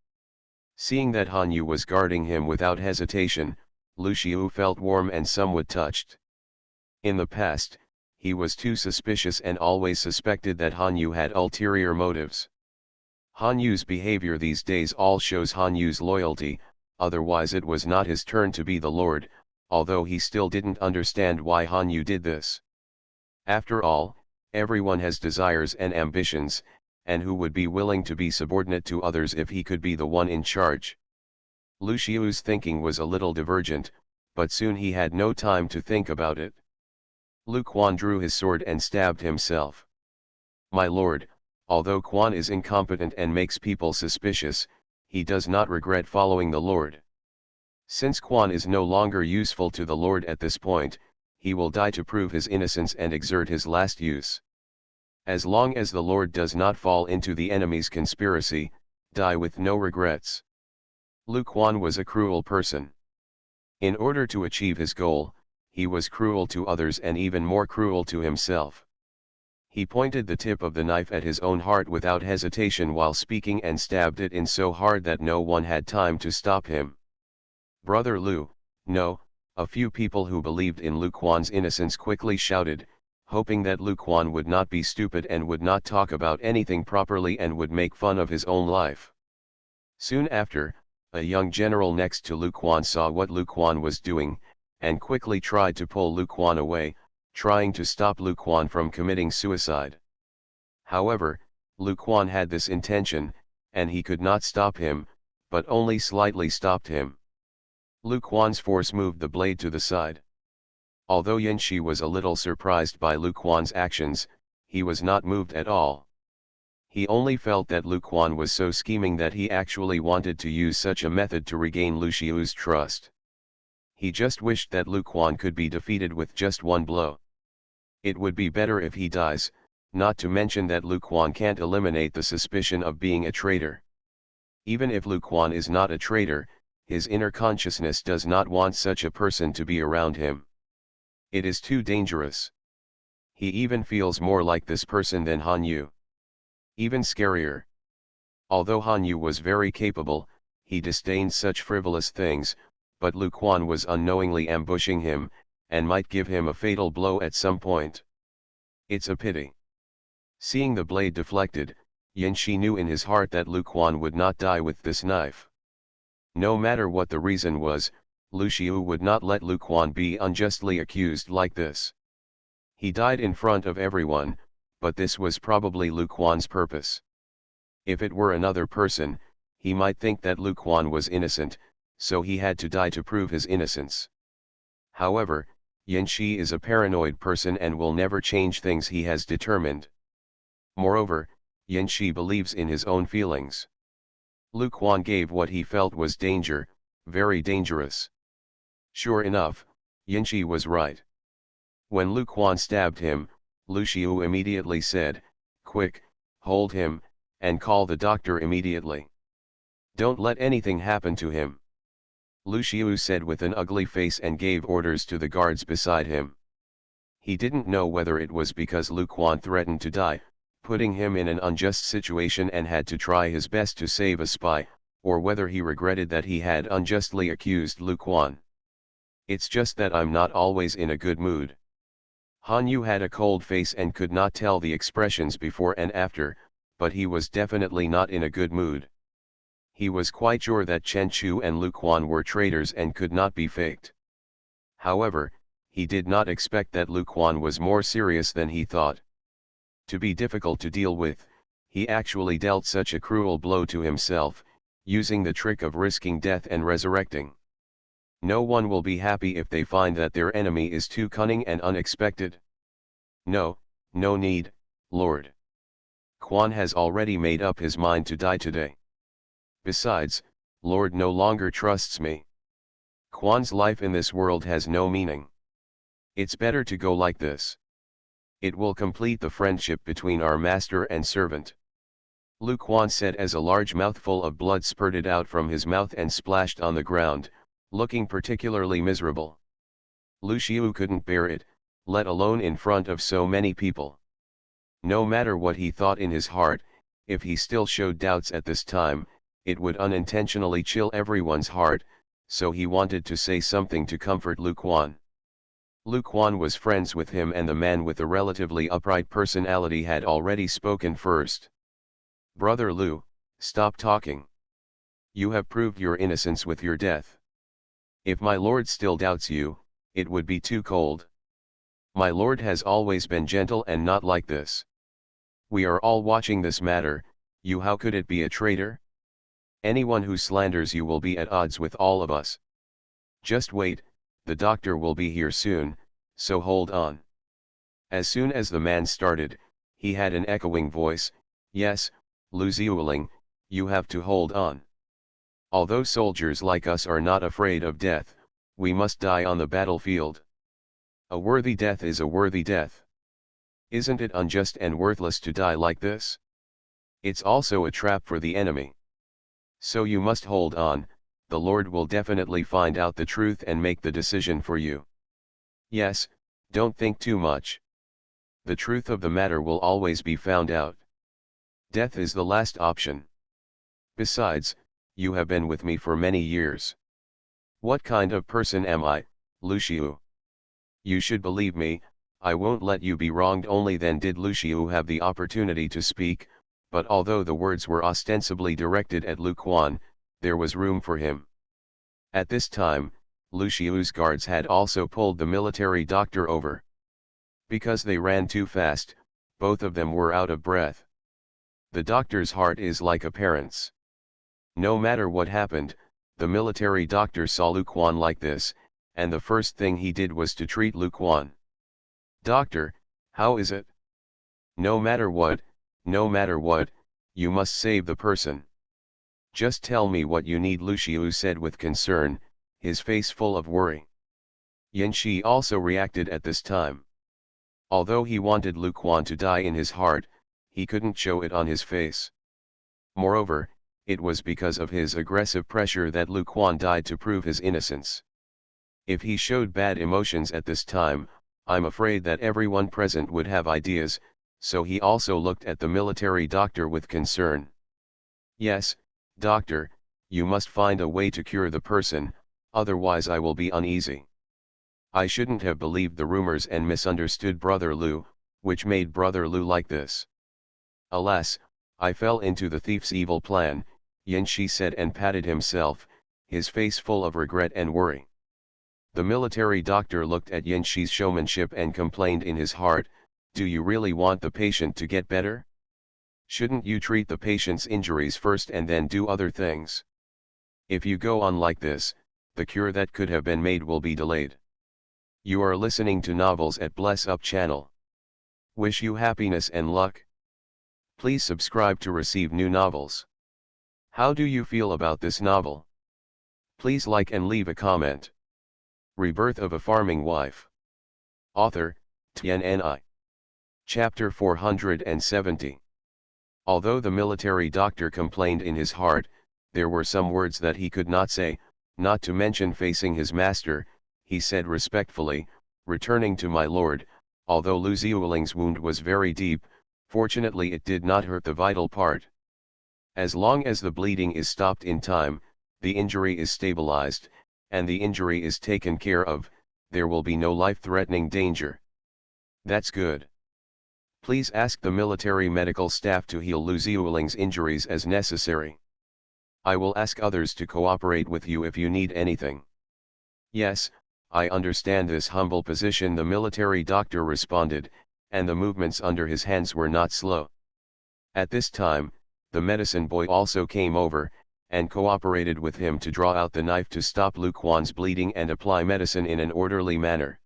Seeing that Han Yu was guarding him without hesitation, Lu Xiu felt warm and somewhat touched. In the past, he was too suspicious and always suspected that Han Yu had ulterior motives. Han Yu's behavior these days all shows Han Yu's loyalty, otherwise it was not his turn to be the lord, although he still didn't understand why Han Yu did this. After all, everyone has desires and ambitions, and who would be willing to be subordinate to others if he could be the one in charge? Lu Xiu's thinking was a little divergent, but soon he had no time to think about it. Lu Quan drew his sword and stabbed himself. My lord, although Quan is incompetent and makes people suspicious, he does not regret following the Lord. Since Quan is no longer useful to the Lord at this point, he will die to prove his innocence and exert his last use. As long as the Lord does not fall into the enemy's conspiracy, die with no regrets. Lu Quan was a cruel person. In order to achieve his goal, he was cruel to others and even more cruel to himself. He pointed the tip of the knife at his own heart without hesitation while speaking and stabbed it in so hard that no one had time to stop him. Brother Lu, no. A few people who believed in Lu Quan's innocence quickly shouted, hoping that Lu Quan would not be stupid and would not talk about anything properly and would make fun of his own life. Soon after, a young general next to Lu Quan saw what Lu Quan was doing, and quickly tried to pull Lu Quan away, trying to stop Lu Quan from committing suicide. However, Lu Quan had this intention, and he could not stop him, but only slightly stopped him. Lu Quan's force moved the blade to the side. Although Yan Shi was a little surprised by Lu Quan's actions, he was not moved at all. He only felt that Lu Quan was so scheming that he actually wanted to use such a method to regain Lu Xiu's trust. He just wished that Lu Quan could be defeated with just one blow. It would be better if he dies, not to mention that Lu Quan can't eliminate the suspicion of being a traitor. Even if Lu Quan is not a traitor, his inner consciousness does not want such a person to be around him. It is too dangerous. He even feels more like this person than Han Yu. Even scarier. Although Han Yu was very capable, he disdained such frivolous things, but Lu Quan was unknowingly ambushing him, and might give him a fatal blow at some point. It's a pity. Seeing the blade deflected, Yan Shi knew in his heart that Lu Quan would not die with this knife. No matter what the reason was, Lu Xiu would not let Lu Quan be unjustly accused like this. He died in front of everyone, but this was probably Lu Quan's purpose. If it were another person, he might think that Lu Quan was innocent, so he had to die to prove his innocence. However, Yan Shi is a paranoid person and will never change things he has determined. Moreover, Yan Shi believes in his own feelings. Lu Quan gave what he felt was danger, very dangerous. Sure enough, Yan Shi was right. When Lu Quan stabbed him, Lu Xiu immediately said, "Quick, hold him, and call the doctor immediately. Don't let anything happen to him." Lu Xiu said with an ugly face and gave orders to the guards beside him. He didn't know whether it was because Lu Quan threatened to die, putting him in an unjust situation and had to try his best to save a spy, or whether he regretted that he had unjustly accused Lu Quan. It's just that I'm not always in a good mood. Han Yu had a cold face and could not tell the expressions before and after, but he was definitely not in a good mood. He was quite sure that Chen Chu and Lu Quan were traitors and could not be faked. However, he did not expect that Lu Quan was more serious than he thought. To be difficult to deal with, he actually dealt such a cruel blow to himself, using the trick of risking death and resurrecting. No one will be happy if they find that their enemy is too cunning and unexpected. No, no need, Lord. Quan has already made up his mind to die today. Besides, Lord no longer trusts me. Quan's life in this world has no meaning. It's better to go like this. It will complete the friendship between our master and servant. Lu Quan said as a large mouthful of blood spurted out from his mouth and splashed on the ground, looking particularly miserable. Lu Xiu couldn't bear it, let alone in front of so many people. No matter what he thought in his heart, if he still showed doubts at this time, it would unintentionally chill everyone's heart, so he wanted to say something to comfort Lu Quan. Lu Quan was friends with him and the man with a relatively upright personality had already spoken first. "Brother Lu, stop talking. You have proved your innocence with your death. If my lord still doubts you, it would be too cold. My lord has always been gentle and not like this. We are all watching this matter. You, how could it be a traitor? Anyone who slanders you will be at odds with all of us. Just wait, the doctor will be here soon, so hold on. As soon as the man started, he had an echoing voice, yes, Lu Ziuling, you have to hold on. Although soldiers like us are not afraid of death, we must die on the battlefield. A worthy death is a worthy death. Isn't it unjust and worthless to die like this? It's also a trap for the enemy. So you must hold on, the Lord will definitely find out the truth and make the decision for you. Yes, don't think too much. The truth of the matter will always be found out. Death is the last option. Besides, you have been with me for many years. What kind of person am I, Lu Xiu? You should believe me, I won't let you be wronged. Only then did Lu Xiu have the opportunity to speak, but although the words were ostensibly directed at Lu Quan, there was room for him. At this time, Lu Xiu's guards had also pulled the military doctor over. Because they ran too fast, both of them were out of breath. The doctor's heart is like a parent's. No matter what happened, the military doctor saw Lu Quan like this, and the first thing he did was to treat Lu Quan. Doctor, how is it? No matter what, you must save the person. Just tell me what you need, Lu Xiu said with concern, his face full of worry. Yin Shi also reacted at this time. Although he wanted Lu Quan to die in his heart, he couldn't show it on his face. Moreover, it was because of his aggressive pressure that Lu Quan died to prove his innocence. If he showed bad emotions at this time, I'm afraid that everyone present would have ideas, so he also looked at the military doctor with concern. Yes, doctor, you must find a way to cure the person, otherwise I will be uneasy. I shouldn't have believed the rumors and misunderstood Brother Lu, which made Brother Lu like this. Alas, I fell into the thief's evil plan, Yin Shi said and patted himself, his face full of regret and worry. The military doctor looked at Yin Shi's showmanship and complained in his heart, do you really want the patient to get better? Shouldn't you treat the patient's injuries first and then do other things? If you go on like this, the cure that could have been made will be delayed. You are listening to Novels at Bless Up channel. Wish you happiness and luck. Please subscribe to receive new novels. How do you feel about this novel? Please like and leave a comment. Rebirth of a Farming Wife. Author, Tianni. Chapter 470. Although the military doctor complained in his heart, there were some words that he could not say, not to mention facing his master. He said respectfully, returning to my lord, although Lu Ziuling's wound was very deep, fortunately it did not hurt the vital part. As long as the bleeding is stopped in time, the injury is stabilized, and the injury is taken care of, there will be no life-threatening danger. That's good. Please ask the military medical staff to heal Lu Ziuling's injuries as necessary. I will ask others to cooperate with you if you need anything. Yes, I understand this humble position, the military doctor responded, and the movements under his hands were not slow. At this time, the medicine boy also came over, and cooperated with him to draw out the knife to stop Lu Quan's bleeding and apply medicine in an orderly manner.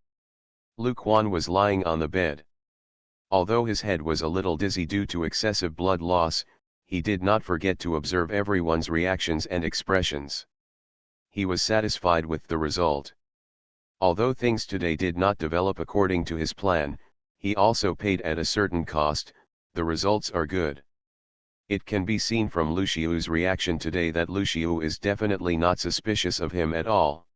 Lu Quan was lying on the bed. Although his head was a little dizzy due to excessive blood loss, he did not forget to observe everyone's reactions and expressions. He was satisfied with the result. Although things today did not develop according to his plan, he also paid at a certain cost. The results are good. It can be seen from Lu Xiu's reaction today that Lu Xiu is definitely not suspicious of him at all.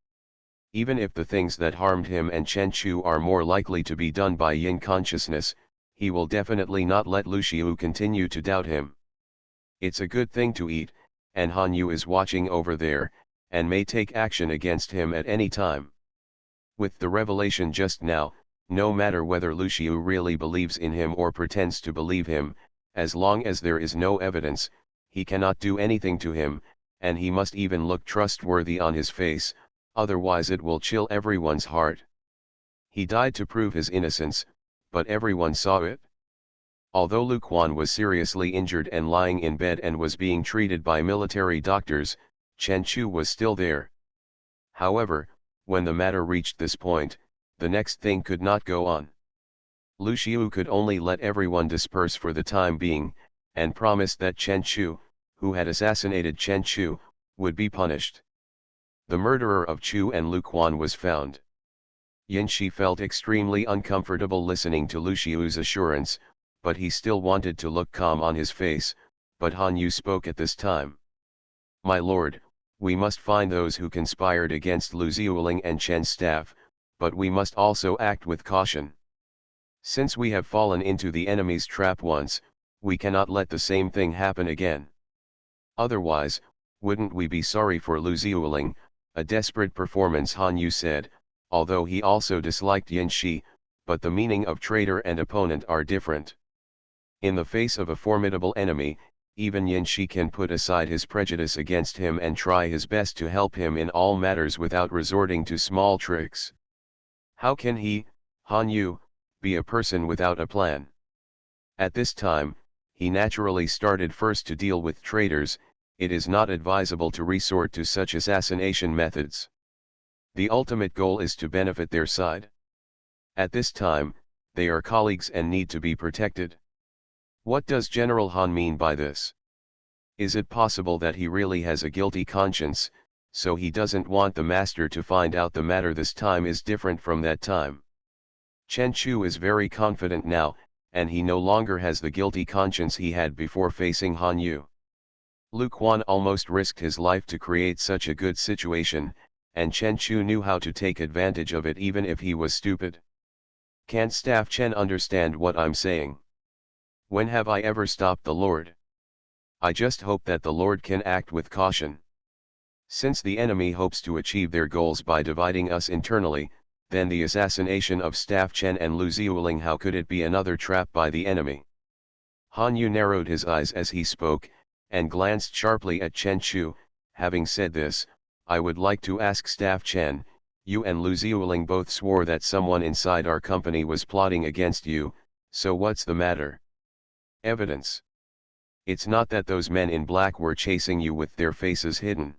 Even if the things that harmed him and Chen Chu are more likely to be done by yin consciousness, he will definitely not let Lu Xiu continue to doubt him. It's a good thing to eat, and Han Yu is watching over there, and may take action against him at any time. With the revelation just now, no matter whether Lu Xiu really believes in him or pretends to believe him, as long as there is no evidence, he cannot do anything to him, and he must even look trustworthy on his face, otherwise it will chill everyone's heart. He died to prove his innocence, but everyone saw it. Although Lu Quan was seriously injured and lying in bed and was being treated by military doctors, Chen Chu was still there. However, when the matter reached this point, the next thing could not go on. Lu Xiu could only let everyone disperse for the time being, and promised that Chen Chu, who had assassinated Chen Chu, would be punished. The murderer of Chu and Lu Quan was found. Yin Shi felt extremely uncomfortable listening to Lu Xiu's assurance, but he still wanted to look calm on his face, but Han Yu spoke at this time. "My lord, we must find those who conspired against Lu Xiuling and Chen's staff, but we must also act with caution. Since we have fallen into the enemy's trap once, we cannot let the same thing happen again. Otherwise, wouldn't we be sorry for Lu Xiuling?" A desperate performance, Han Yu said, although he also disliked Yin Shi, but the meaning of traitor and opponent are different. In the face of a formidable enemy, even Yin Shi can put aside his prejudice against him and try his best to help him in all matters without resorting to small tricks. How can he, Han Yu, be a person without a plan? At this time, he naturally started first to deal with traitors. It is not advisable to resort to such assassination methods. The ultimate goal is to benefit their side. At this time, they are colleagues and need to be protected. What does General Han mean by this? Is it possible that he really has a guilty conscience, so he doesn't want the master to find out the matter this time is different from that time? Chen Chu is very confident now, and he no longer has the guilty conscience he had before facing Han Yu. Lu Quan almost risked his life to create such a good situation, and Chen Chu knew how to take advantage of it even if he was stupid. Can't Staff Chen understand what I'm saying? When have I ever stopped the Lord? I just hope that the Lord can act with caution. Since the enemy hopes to achieve their goals by dividing us internally, then the assassination of Staff Chen and Lu Xiuling, how could it be another trap by the enemy? Han Yu narrowed his eyes as he spoke, and glanced sharply at Chen Chu. Having said this, I would like to ask Staff Chen, you and Lu Xiuling both swore that someone inside our company was plotting against you, so what's the matter? Evidence. It's not that those men in black were chasing you with their faces hidden.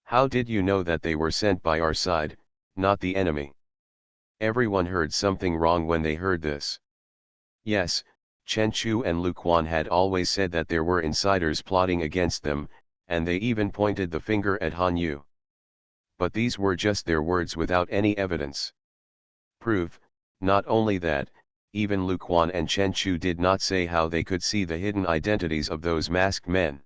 How did you know that they were sent by our side, not the enemy? Everyone heard something wrong when they heard this. Yes, Chen Chu and Lu Quan had always said that there were insiders plotting against them, and they even pointed the finger at Han Yu. But these were just their words without any evidence. Proof. Not only that, even Lu Quan and Chen Chu did not say how they could see the hidden identities of those masked men.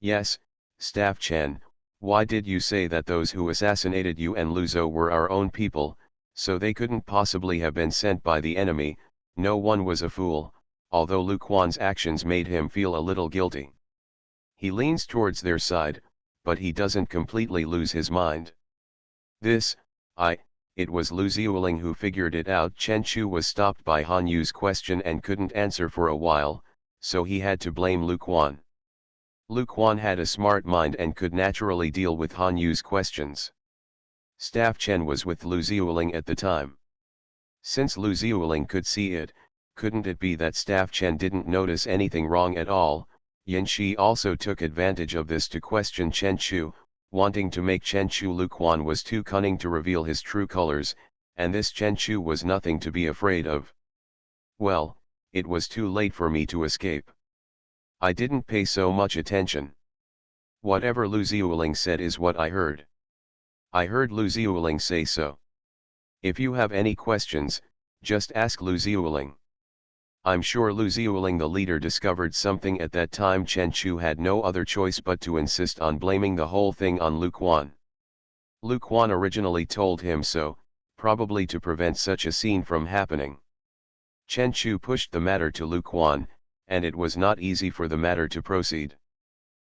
Yes, Staff Chen, why did you say that those who assassinated you and Lu Zhou were our own people, so they couldn't possibly have been sent by the enemy? No one was a fool, although Lu Quan's actions made him feel a little guilty. He leans towards their side, but he doesn't completely lose his mind. It was Lu Xiuling who figured it out. Chen Chu was stopped by Han Yu's question and couldn't answer for a while, so he had to blame Lu Quan. Lu Quan had a smart mind and could naturally deal with Han Yu's questions. Staff Chen was with Lu Xiuling at the time. Since Lu Xiuling could see it, couldn't it be that Staff Chen didn't notice anything wrong at all? Yin Shi also took advantage of this to question Chen Chu, wanting to make Chen Chu. Lu Quan was too cunning to reveal his true colors, and this Chen Chu was nothing to be afraid of. Well, it was too late for me to escape. I didn't pay so much attention. Whatever Lu Xiuling said is what I heard. I heard Lu Xiuling say so. If you have any questions, just ask Lu Xiuling. I'm sure Lu Xiuling the leader discovered something at that time. Chen Chu had no other choice but to insist on blaming the whole thing on Lu Quan. Lu Quan originally told him so, probably to prevent such a scene from happening. Chen Chu pushed the matter to Lu Quan, and it was not easy for the matter to proceed.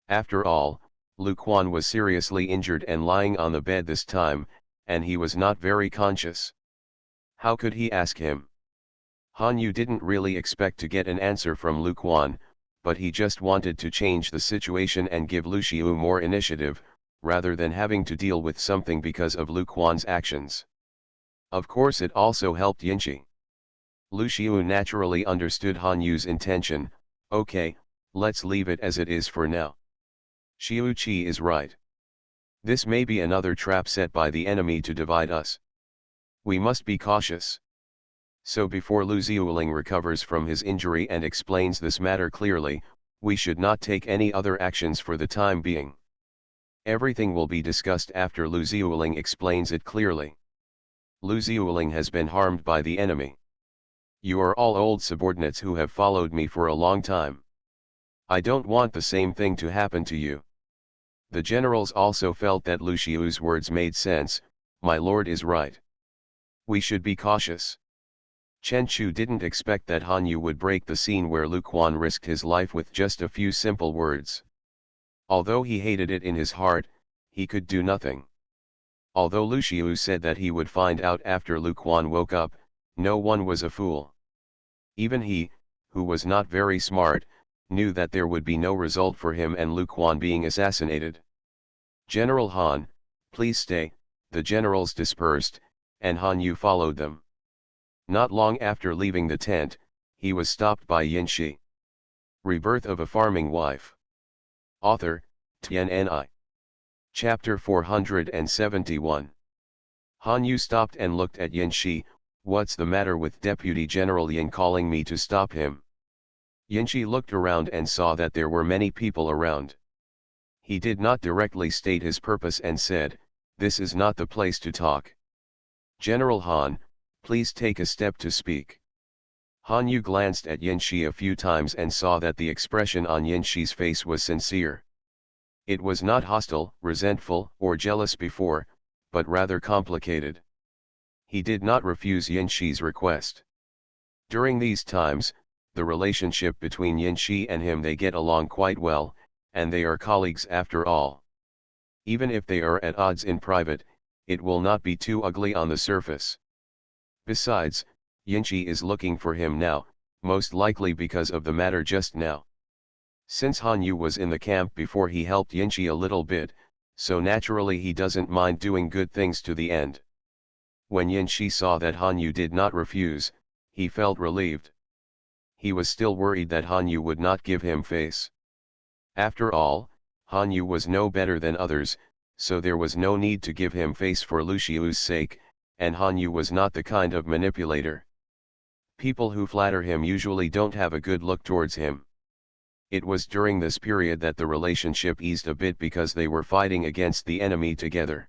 After all, Lu Quan was seriously injured and lying on the bed this time, and he was not very conscious. How could he ask him? Han Yu didn't really expect to get an answer from Lu Quan, but he just wanted to change the situation and give Lu Xiu more initiative, rather than having to deal with something because of Lu Quan's actions. Of course it also helped Yinshi. Lu Xiu naturally understood Han Yu's intention. Okay, let's leave it as it is for now. Xiu Qi is right. This may be another trap set by the enemy to divide us. We must be cautious. So before Lu Xiuling recovers from his injury and explains this matter clearly, we should not take any other actions for the time being. Everything will be discussed after Lu Xiuling explains it clearly. Lu Xiuling has been harmed by the enemy. You are all old subordinates who have followed me for a long time. I don't want the same thing to happen to you. The generals also felt that Lu Xiu's words made sense. My lord is right. We should be cautious. Chen Chu didn't expect that Han Yu would break the scene where Lu Quan risked his life with just a few simple words. Although he hated it in his heart, he could do nothing. Although Lu Xiu said that he would find out after Lu Quan woke up, no one was a fool. Even he, who was not very smart, knew that there would be no result for him and Lu Quan being assassinated. General Han, please stay. The generals dispersed, and Han Yu followed them. Not long after leaving the tent, he was stopped by Yin Shi. Rebirth of a Farming Wife. Author, Tian Ni. Chapter 471. Han Yu stopped and looked at Yin Shi. What's the matter with Deputy General Yin calling me to stop him? Yin Shi looked around and saw that there were many people around. He did not directly state his purpose and said, this is not the place to talk. General Han, please take a step to speak. Han Yu glanced at Yin Shi a few times and saw that the expression on Yin Shi's face was sincere. It was not hostile, resentful, or jealous before, but rather complicated. He did not refuse Yin Shi's request. During these times, the relationship between Yin Shi and him, they get along quite well, and they are colleagues after all. Even if they are at odds in private, it will not be too ugly on the surface. Besides, Yin Shi is looking for him now, most likely because of the matter just now. Since Han Yu was in the camp before, he helped Yin Shi a little bit, so naturally he doesn't mind doing good things to the end. When Yin Shi saw that Han Yu did not refuse, he felt relieved. He was still worried that Han Yu would not give him face. After all, Han Yu was no better than others, so there was no need to give him face for Lu Xiu's sake, and Han Yu was not the kind of manipulator. People who flatter him usually don't have a good look towards him. It was during this period that the relationship eased a bit because they were fighting against the enemy together.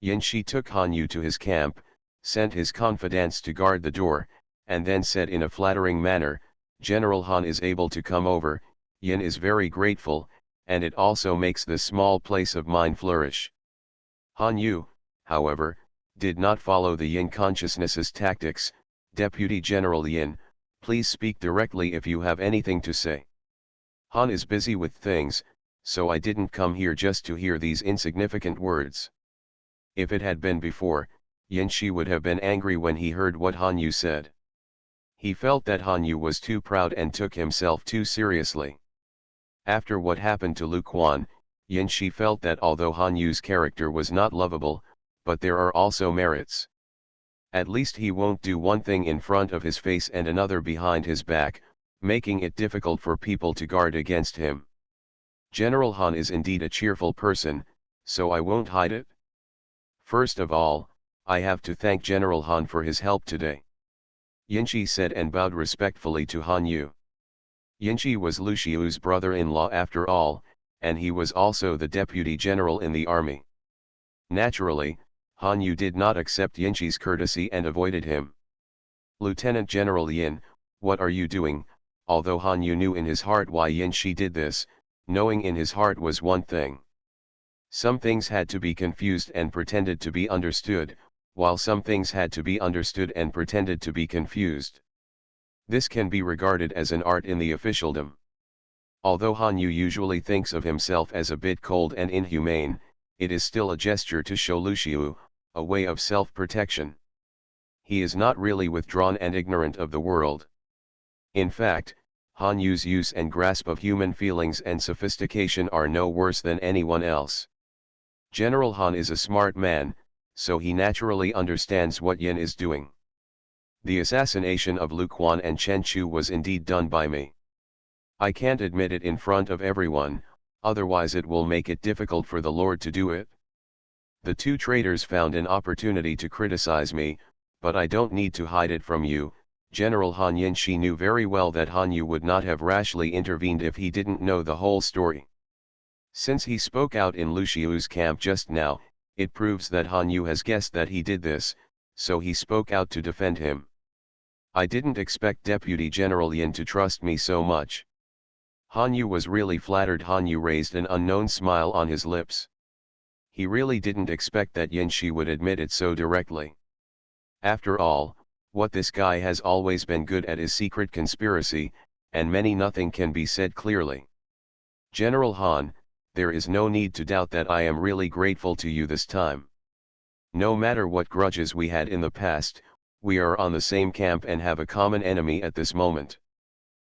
Yin Shi took Han Yu to his camp, sent his confidants to guard the door, and then said in a flattering manner, General Han is able to come over. Yin is very grateful, and it also makes this small place of mine flourish. Han Yu, however, did not follow the Yin consciousness's tactics. Deputy General Yin, please speak directly if you have anything to say. Han is busy with things, so I didn't come here just to hear these insignificant words. If it had been before, Yin Shi would have been angry when he heard what Han Yu said. He felt that Han Yu was too proud and took himself too seriously. After what happened to Lu Quan, Yin Shi felt that although Han Yu's character was not lovable, but there are also merits. At least he won't do one thing in front of his face and another behind his back, making it difficult for people to guard against him. General Han is indeed a cheerful person, so I won't hide it. First of all, I have to thank General Han for his help today. Yin Shi said and bowed respectfully to Han Yu. Yin Shi was Lu Xiu's brother-in-law after all, and he was also the deputy general in the army. Naturally, Han Yu did not accept Yin Shi's courtesy and avoided him. Lieutenant General Yin, what are you doing? Although Han Yu knew in his heart why Yin Shi did this, knowing in his heart was one thing. Some things had to be confused and pretended to be understood, while some things had to be understood and pretended to be confused. This can be regarded as an art in the officialdom. Although Han Yu usually thinks of himself as a bit cold and inhumane, it is still a gesture to show Lu Xiu, a way of self-protection. He is not really withdrawn and ignorant of the world. In fact, Han Yu's use and grasp of human feelings and sophistication are no worse than anyone else. General Han is a smart man, so he naturally understands what Yin is doing. The assassination of Lu Quan and Chen Chu was indeed done by me. I can't admit it in front of everyone, otherwise it will make it difficult for the Lord to do it. The two traitors found an opportunity to criticize me, but I don't need to hide it from you. General Han Yinshi knew very well that Han Yu would not have rashly intervened if he didn't know the whole story. Since he spoke out in Lu Xiu's camp just now, it proves that Han Yu has guessed that he did this, so he spoke out to defend him. I didn't expect Deputy General Yin to trust me so much. Han Yu was really flattered. Han Yu raised an unknown smile on his lips. He really didn't expect that Yin Shi would admit it so directly. After all, what this guy has always been good at is secret conspiracy, and nothing can be said clearly. General Han, there is no need to doubt that I am really grateful to you this time. No matter what grudges we had in the past, we are on the same camp and have a common enemy at this moment.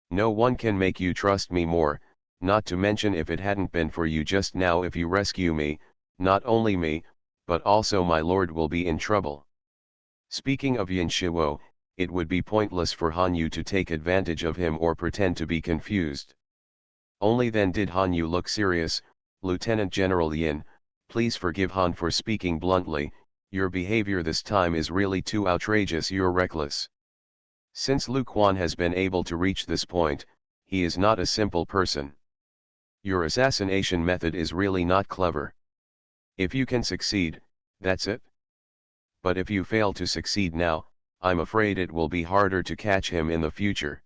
No one can make you trust me more, not to mention if it hadn't been for you just now, if you rescue me, not only me, but also my lord will be in trouble. Speaking of Yin Shiwo, it would be pointless for Han Yu to take advantage of him or pretend to be confused. Only then did Han Yu look serious. Lieutenant General Yin, please forgive Han for speaking bluntly, your behavior this time is really too outrageous. You're reckless. Since Lu Quan has been able to reach this point, he is not a simple person. Your assassination method is really not clever. If you can succeed, that's it. But if you fail to succeed now, I'm afraid it will be harder to catch him in the future.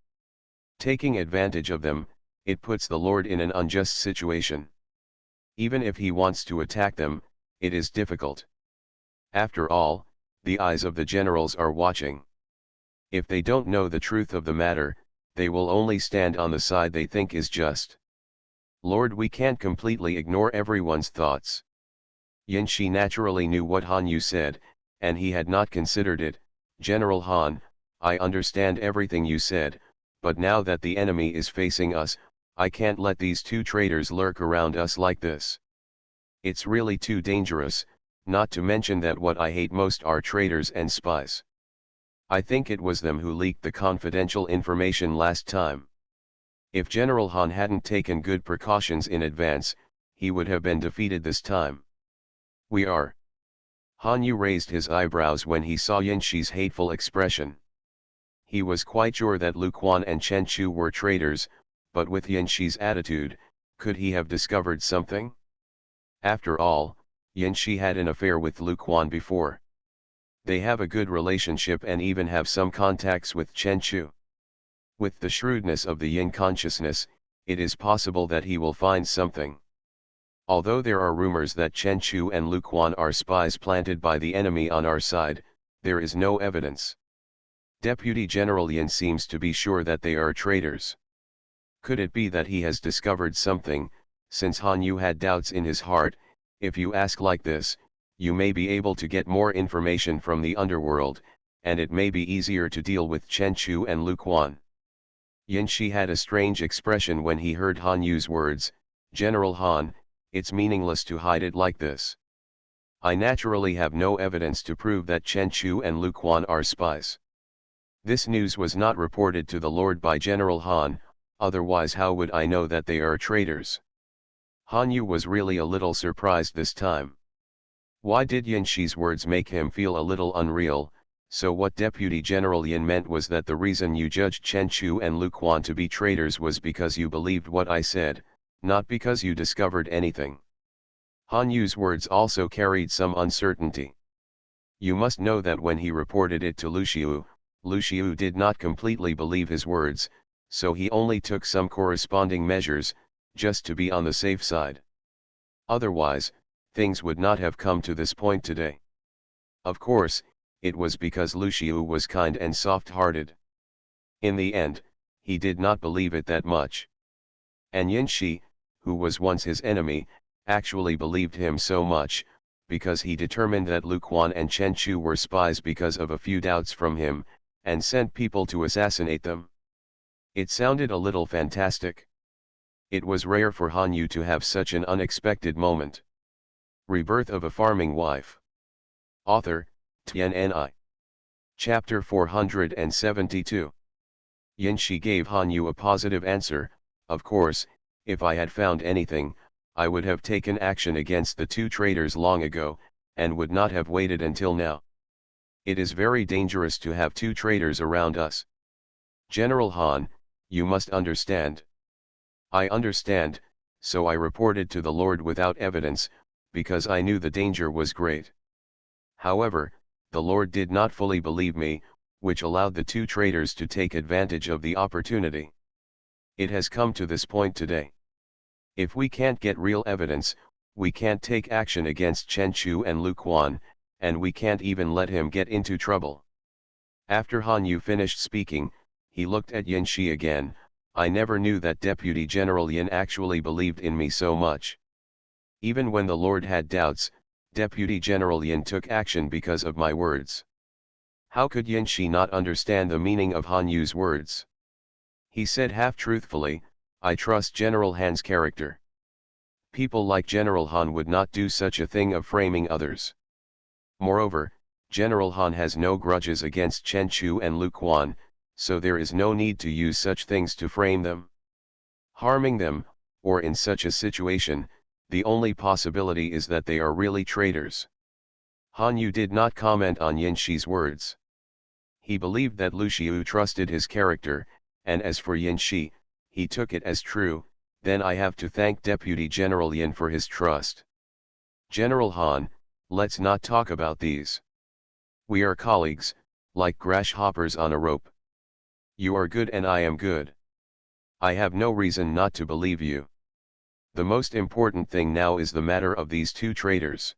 Taking advantage of them, it puts the Lord in an unjust situation. Even if he wants to attack them, it is difficult. After all, the eyes of the generals are watching. If they don't know the truth of the matter, they will only stand on the side they think is just. Lord, we can't completely ignore everyone's thoughts. Yin Shi naturally knew what Han Yu said, and he had not considered it. General Han, I understand everything you said, but now that the enemy is facing us, I can't let these two traitors lurk around us like this. It's really too dangerous, not to mention that what I hate most are traitors and spies. I think it was them who leaked the confidential information last time. If General Han hadn't taken good precautions in advance, he would have been defeated this time. We are. Han Yu raised his eyebrows when he saw Yin Shi's hateful expression. He was quite sure that Lu Quan and Chen Chu were traitors, but with Yin Shi's attitude, could he have discovered something? After all, Yin Shi had an affair with Lu Quan before. They have a good relationship and even have some contacts with Chen Chu. With the shrewdness of the Yin consciousness, it is possible that he will find something. Although there are rumors that Chen Chu and Lu Quan are spies planted by the enemy on our side, there is no evidence. Deputy General Yin seems to be sure that they are traitors. Could it be that he has discovered something? Since Han Yu had doubts in his heart, if you ask like this, you may be able to get more information from the underworld, and it may be easier to deal with Chen Chu and Lu Quan. Yin Shi had a strange expression when he heard Han Yu's words. General Han, it's meaningless to hide it like this. I naturally have no evidence to prove that Chen Chu and Lu Quan are spies. This news was not reported to the Lord by General Han, otherwise how would I know that they are traitors? Han Yu was really a little surprised this time. Why did Yin Shi's words make him feel a little unreal? So what Deputy General Yin meant was that the reason you judged Chen Chu and Lu Quan to be traitors was because you believed what I said, not because you discovered anything. Han Yu's words also carried some uncertainty. You must know that when he reported it to Lu Xiu did not completely believe his words, so he only took some corresponding measures, just to be on the safe side. Otherwise, things would not have come to this point today. Of course, it was because Lu Xiu was kind and soft-hearted. In the end, he did not believe it that much. And Yin Shi, who was once his enemy, actually believed him so much, because he determined that Lu Quan and Chen Chu were spies because of a few doubts from him, and sent people to assassinate them. It sounded a little fantastic. It was rare for Han Yu to have such an unexpected moment. Rebirth of a farming wife. Author, Tianni. Chapter 472. Yanxi gave Han Yu a positive answer. Of course, if I had found anything, I would have taken action against the two traitors long ago, and would not have waited until now. It is very dangerous to have two traitors around us. General Han, you must understand. I understand, so I reported to the Lord without evidence, because I knew the danger was great. However, the Lord did not fully believe me, which allowed the two traitors to take advantage of the opportunity. It has come to this point today. If we can't get real evidence, we can't take action against Chen Chu and Lu Quan, and we can't even let him get into trouble. After Han Yu finished speaking, he looked at Yin Shi again. I never knew that Deputy General Yin actually believed in me so much. Even when the Lord had doubts, Deputy General Yin took action because of my words. How could Yin Shi not understand the meaning of Han Yu's words? He said half-truthfully, I trust General Han's character. People like General Han would not do such a thing of framing others. Moreover, General Han has no grudges against Chen Chu and Lu Quan, so there is no need to use such things to frame them. Harming them, or in such a situation, the only possibility is that they are really traitors. Han Yu did not comment on Yin Shi's words. He believed that Lu Xiu trusted his character, and as for Yin Shi, he took it as true. Then I have to thank Deputy General Yin for his trust. General Han, let's not talk about these. We are colleagues, like grasshoppers on a rope. You are good and I am good. I have no reason not to believe you. The most important thing now is the matter of these two traitors.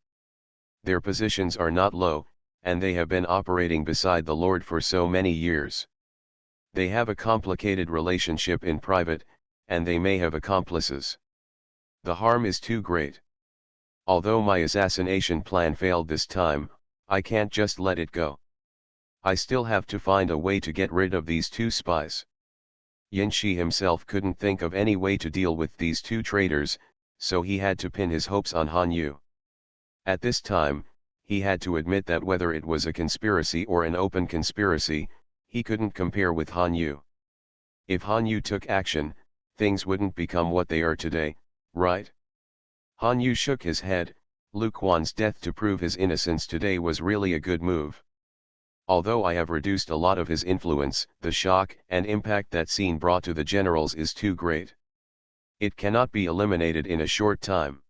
Their positions are not low, and they have been operating beside the Lord for so many years. They have a complicated relationship in private, and they may have accomplices. The harm is too great. Although my assassination plan failed this time, I can't just let it go. I still have to find a way to get rid of these two spies. Yin Shi himself couldn't think of any way to deal with these two traitors, so he had to pin his hopes on Han Yu. At this time, he had to admit that whether it was a conspiracy or an open conspiracy, he couldn't compare with Han Yu. If Han Yu took action, things wouldn't become what they are today, right? Han Yu shook his head. Lu Quan's death to prove his innocence today was really a good move. Although I have reduced a lot of his influence, the shock and impact that scene brought to the generals is too great. It cannot be eliminated in a short time.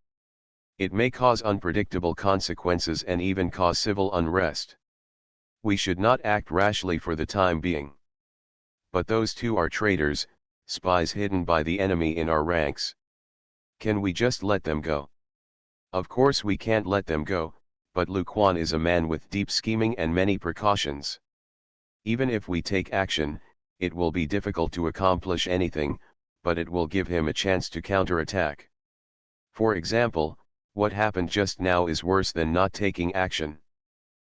It may cause unpredictable consequences and even cause civil unrest. We should not act rashly for the time being. But those two are traitors, spies hidden by the enemy in our ranks. Can we just let them go? Of course we can't let them go, but Lu Quan is a man with deep scheming and many precautions. Even if we take action, it will be difficult to accomplish anything, but it will give him a chance to counterattack. For example, what happened just now is worse than not taking action.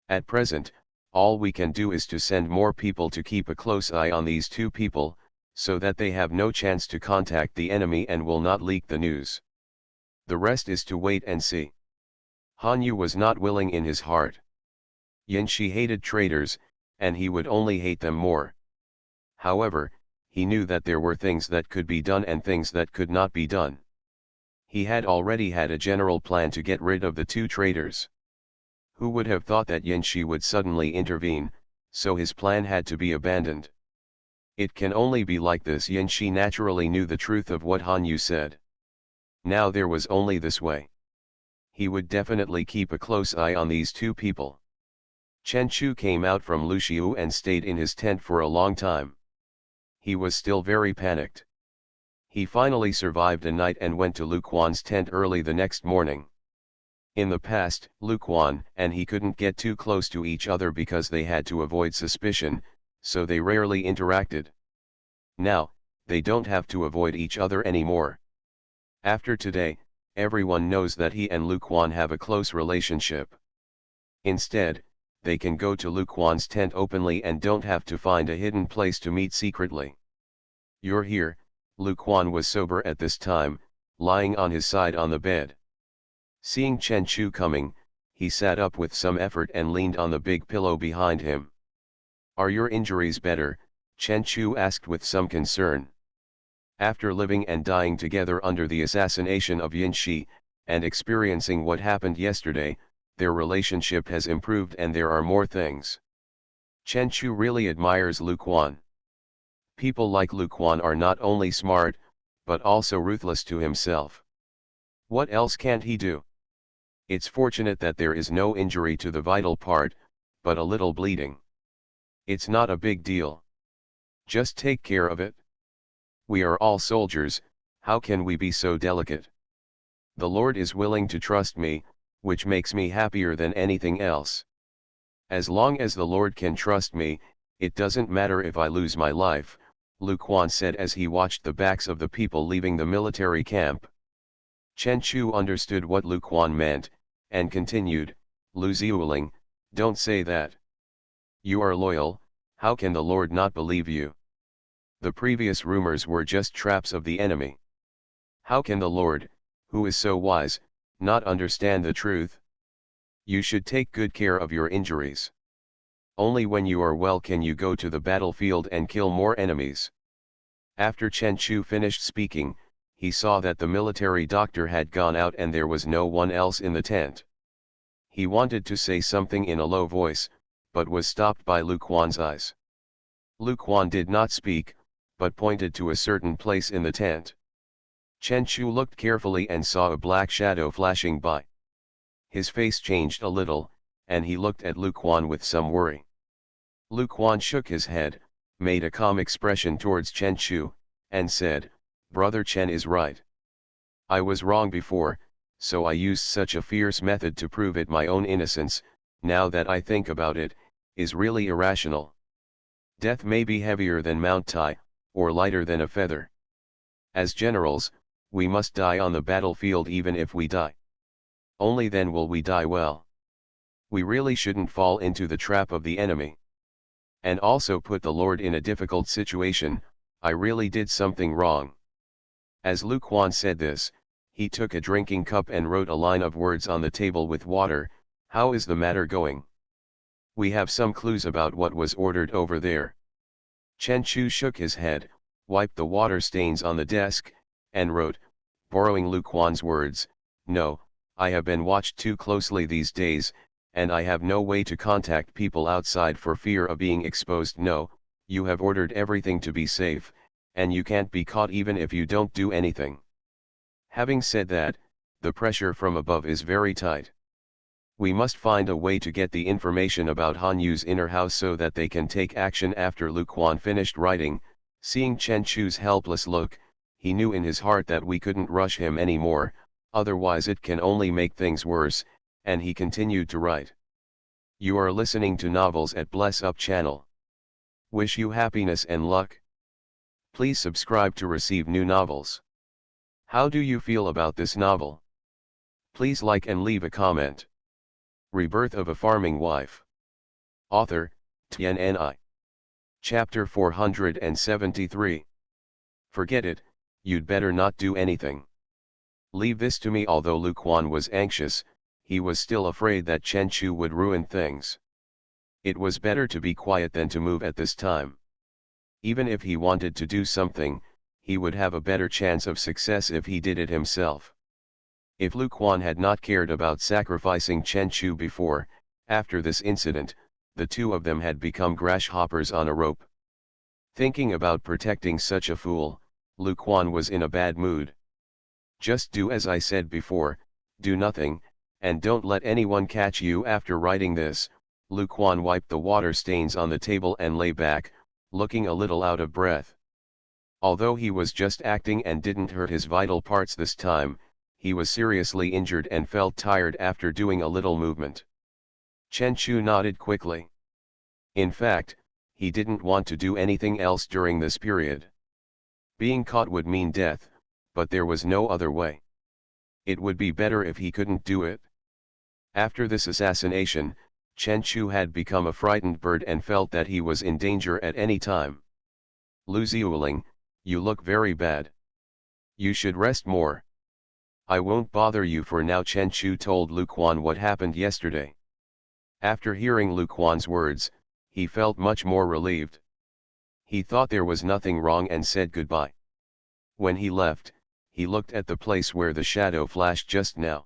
At present, all we can do is to send more people to keep a close eye on these two people, so that they have no chance to contact the enemy and will not leak the news. The rest is to wait and see. Han Yu was not willing in his heart. Yin Shi hated traitors, and he would only hate them more. However, he knew that there were things that could be done and things that could not be done. He had already had a general plan to get rid of the two traitors. Who would have thought that Yin Shi would suddenly intervene, so his plan had to be abandoned. It can only be like this. Yin Shi naturally knew the truth of what Han Yu said. Now there was only this way. He would definitely keep a close eye on these two people. Chen Chu came out from Lu Xiu and stayed in his tent for a long time. He was still very panicked. He finally survived a night and went to Lu Quan's tent early the next morning. In the past, Lu Quan and he couldn't get too close to each other because they had to avoid suspicion, so they rarely interacted. Now, they don't have to avoid each other anymore. After today, everyone knows that he and Lu Quan have a close relationship. Instead, they can go to Lu Quan's tent openly and don't have to find a hidden place to meet secretly. You're here. Lu Quan was sober at this time, lying on his side on the bed. Seeing Chen Chu coming, he sat up with some effort and leaned on the big pillow behind him. "Are your injuries better?" Chen Chu asked with some concern. After living and dying together under the assassination of Yin Shi, and experiencing what happened yesterday, their relationship has improved and there are more things. Chen Chu really admires Lu Quan. People like Lu Quan are not only smart, but also ruthless to himself. What else can't he do? It's fortunate that there is no injury to the vital part, but a little bleeding. It's not a big deal. Just take care of it. We are all soldiers, how can we be so delicate? The Lord is willing to trust me, which makes me happier than anything else. As long as the Lord can trust me, it doesn't matter if I lose my life, Lu Quan said as he watched the backs of the people leaving the military camp. Chen Chu understood what Lu Quan meant, and continued, "Lu Ziuling, don't say that. You are loyal, how can the Lord not believe you? The previous rumors were just traps of the enemy. How can the Lord, who is so wise, not understand the truth? You should take good care of your injuries. Only when you are well can you go to the battlefield and kill more enemies." After Chen Chu finished speaking, he saw that the military doctor had gone out and there was no one else in the tent. He wanted to say something in a low voice, but was stopped by Lu Quan's eyes. Lu Quan did not speak, but pointed to a certain place in the tent. Chen Chu looked carefully and saw a black shadow flashing by. His face changed a little, and he looked at Lu Quan with some worry. Lu Quan shook his head, made a calm expression towards Chen Chu, and said, "Brother Chen is right. I was wrong before, so I used such a fierce method to prove it. My own innocence, now that I think about it, is really irrational. Death may be heavier than Mount Tai, or lighter than a feather. As generals, we must die on the battlefield even if we die. Only then will we die well. We really shouldn't fall into the trap of the enemy. And also put the Lord in a difficult situation. I really did something wrong." As Lu Quan said this, he took a drinking cup and wrote a line of words on the table with water. "How is the matter going? We have some clues about what was ordered over there." Chen Chu shook his head, wiped the water stains on the desk, and wrote, borrowing Lu Quan's words, "No, I have been watched too closely these days, and I have no way to contact people outside for fear of being exposed. No, you have ordered everything to be safe, and you can't be caught even if you don't do anything. Having said that, the pressure from above is very tight. We must find a way to get the information about Han Yu's inner house so that they can take action." After Lu Quan finished writing, seeing Chen Chu's helpless look, he knew in his heart that we couldn't rush him anymore, otherwise it can only make things worse, and he continued to write. You are listening to Novels at Bless Up channel. Wish you happiness and luck. Please subscribe to receive new novels. How do you feel about this novel? Please like and leave a comment. Rebirth of a Farming Wife. Author, Tian Ni. Chapter 473. Forget it, you'd better not do anything. Leave this to me. Although Lu Quan was anxious, he was still afraid that Chen Chu would ruin things. It was better to be quiet than to move at this time. Even if he wanted to do something, he would have a better chance of success if he did it himself. If Lu Quan had not cared about sacrificing Chen Chu before, after this incident, the two of them had become grasshoppers on a rope. Thinking about protecting such a fool, Lu Quan was in a bad mood. Just do as I said before, do nothing, and don't let anyone catch you. After writing this, Lu Quan wiped the water stains on the table and lay back, looking a little out of breath. Although he was just acting and didn't hurt his vital parts this time, he was seriously injured and felt tired after doing a little movement. Chen Chu nodded quickly. In fact, he didn't want to do anything else during this period. Being caught would mean death, but there was no other way. It would be better if he couldn't do it. After this assassination, Chen Chu had become a frightened bird and felt that he was in danger at any time. Lu Ziuling, you look very bad. You should rest more. I won't bother you for now, Chen Chu told Lu Quan what happened yesterday. After hearing Lu Quan's words, he felt much more relieved. He thought there was nothing wrong and said goodbye. When he left, he looked at the place where the shadow flashed just now.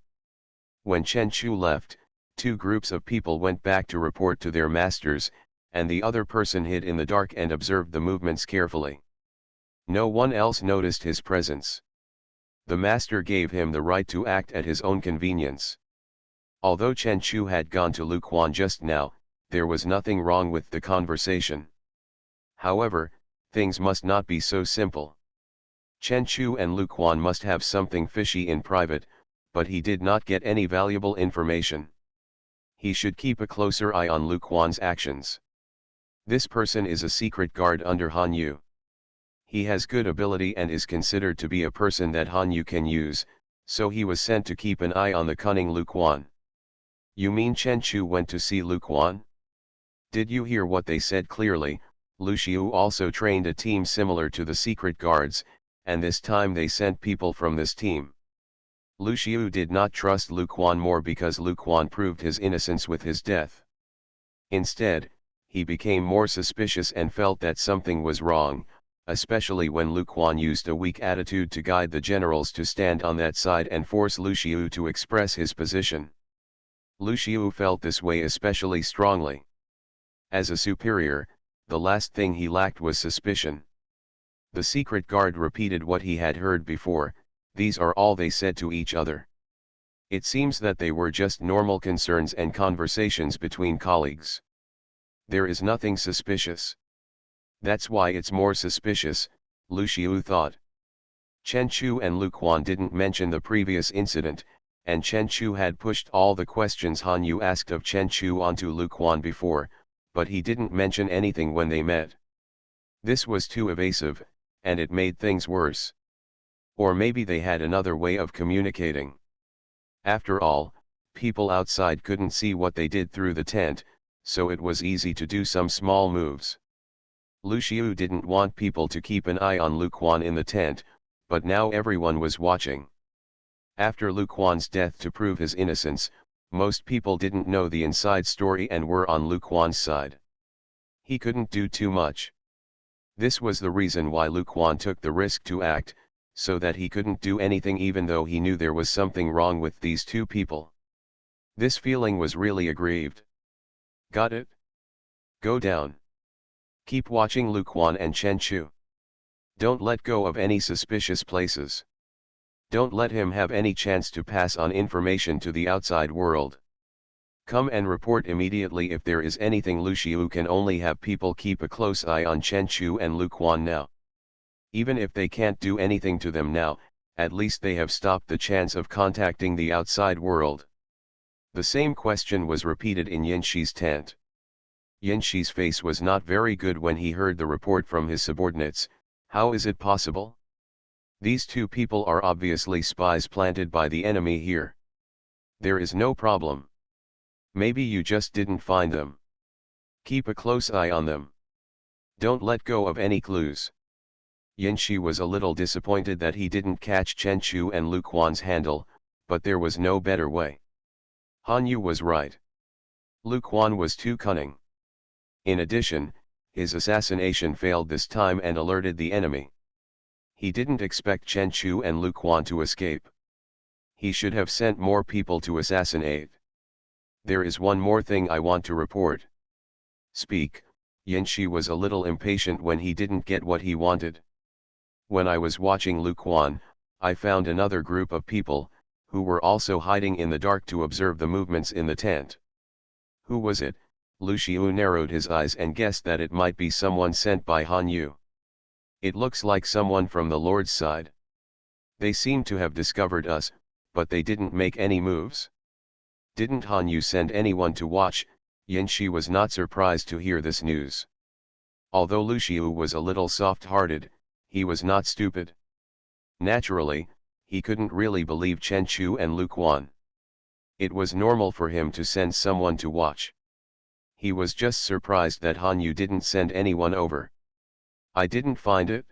When Chen Chu left, two groups of people went back to report to their masters, and the other person hid in the dark and observed the movements carefully. No one else noticed his presence. The master gave him the right to act at his own convenience. Although Chen Chu had gone to Lu Quan just now, there was nothing wrong with the conversation. However, things must not be so simple. Chen Chu and Lu Quan must have something fishy in private, but he did not get any valuable information. He should keep a closer eye on Lu Quan's actions. This person is a secret guard under Han Yu. He has good ability and is considered to be a person that Han Yu can use, so he was sent to keep an eye on the cunning Lu Quan. You mean Chen Chu went to see Lu Quan? Did you hear what they said clearly? Lu Xiu also trained a team similar to the secret guards, and this time they sent people from this team. Lu Xiu did not trust Lu Quan more because Lu Quan proved his innocence with his death. Instead, he became more suspicious and felt that something was wrong, especially when Lu Quan used a weak attitude to guide the generals to stand on that side and force Lu Xiu to express his position. Lu Xiu felt this way especially strongly. As a superior, the last thing he lacked was suspicion. The secret guard repeated what he had heard before. These are all they said to each other. It seems that they were just normal concerns and conversations between colleagues. There is nothing suspicious. That's why it's more suspicious, Lu Xiu thought. Chen Chu and Lu Quan didn't mention the previous incident, and Chen Chu had pushed all the questions Han Yu asked of Chen Chu onto Lu Quan before, but he didn't mention anything when they met. This was too evasive, and it made things worse. Or maybe they had another way of communicating. After all, people outside couldn't see what they did through the tent, so it was easy to do some small moves. Lu Xiu didn't want people to keep an eye on Lu Quan in the tent, but now everyone was watching. After Lu Quan's death to prove his innocence, most people didn't know the inside story and were on Lu Quan's side. He couldn't do too much. This was the reason why Lu Quan took the risk to act, so that he couldn't do anything even though he knew there was something wrong with these two people. This feeling was really aggrieved. Got it? Go down. Keep watching Lu Quan and Chen Chu. Don't let go of any suspicious places. Don't let him have any chance to pass on information to the outside world. Come and report immediately if there is anything. Lu Xiu can only have people keep a close eye on Chen Chu and Lu Quan now. Even if they can't do anything to them now, at least they have stopped the chance of contacting the outside world. The same question was repeated in Yin Shi's tent. Yin Shi's face was not very good when he heard the report from his subordinates. How is it possible? These two people are obviously spies planted by the enemy here. There is no problem. Maybe you just didn't find them. Keep a close eye on them. Don't let go of any clues. Yin Shi was a little disappointed that he didn't catch Chen Chu and Lu Quan's handle, but there was no better way. Han Yu was right. Lu Quan was too cunning. In addition, his assassination failed this time and alerted the enemy. He didn't expect Chen Chu and Lu Quan to escape. He should have sent more people to assassinate. There is one more thing I want to report. Speak. Yin Shi was a little impatient when he didn't get what he wanted. When I was watching Lu Quan, I found another group of people, who were also hiding in the dark to observe the movements in the tent. Who was it? Lu Xiu narrowed his eyes and guessed that it might be someone sent by Han Yu. It looks like someone from the Lord's side. They seem to have discovered us, but they didn't make any moves. Didn't Han Yu send anyone to watch? Yin Shi was not surprised to hear this news. Although Lu Xiu was a little soft-hearted, he was not stupid. Naturally, he couldn't really believe Chen Chu and Lu Quan. It was normal for him to send someone to watch. He was just surprised that Han Yu didn't send anyone over. I didn't find it.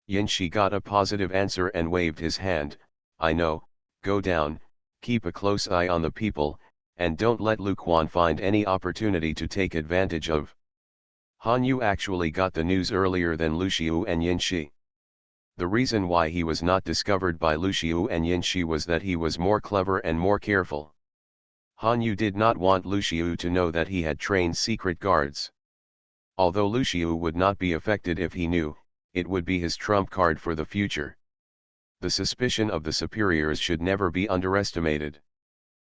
Yin Shi got a positive answer and waved his hand. I know, Go down, keep a close eye on the people, and don't let Lu Quan find any opportunity to take advantage of. Han Yu actually got the news earlier than Lu Xiu and Yin Shi. The reason why he was not discovered by Lu Xiu and Yin Shi was that he was more clever and more careful. Han Yu did not want Lu Xiu to know that he had trained secret guards. Although Lu Xiu would not be affected if he knew, it would be his trump card for the future. The suspicion of the superiors should never be underestimated.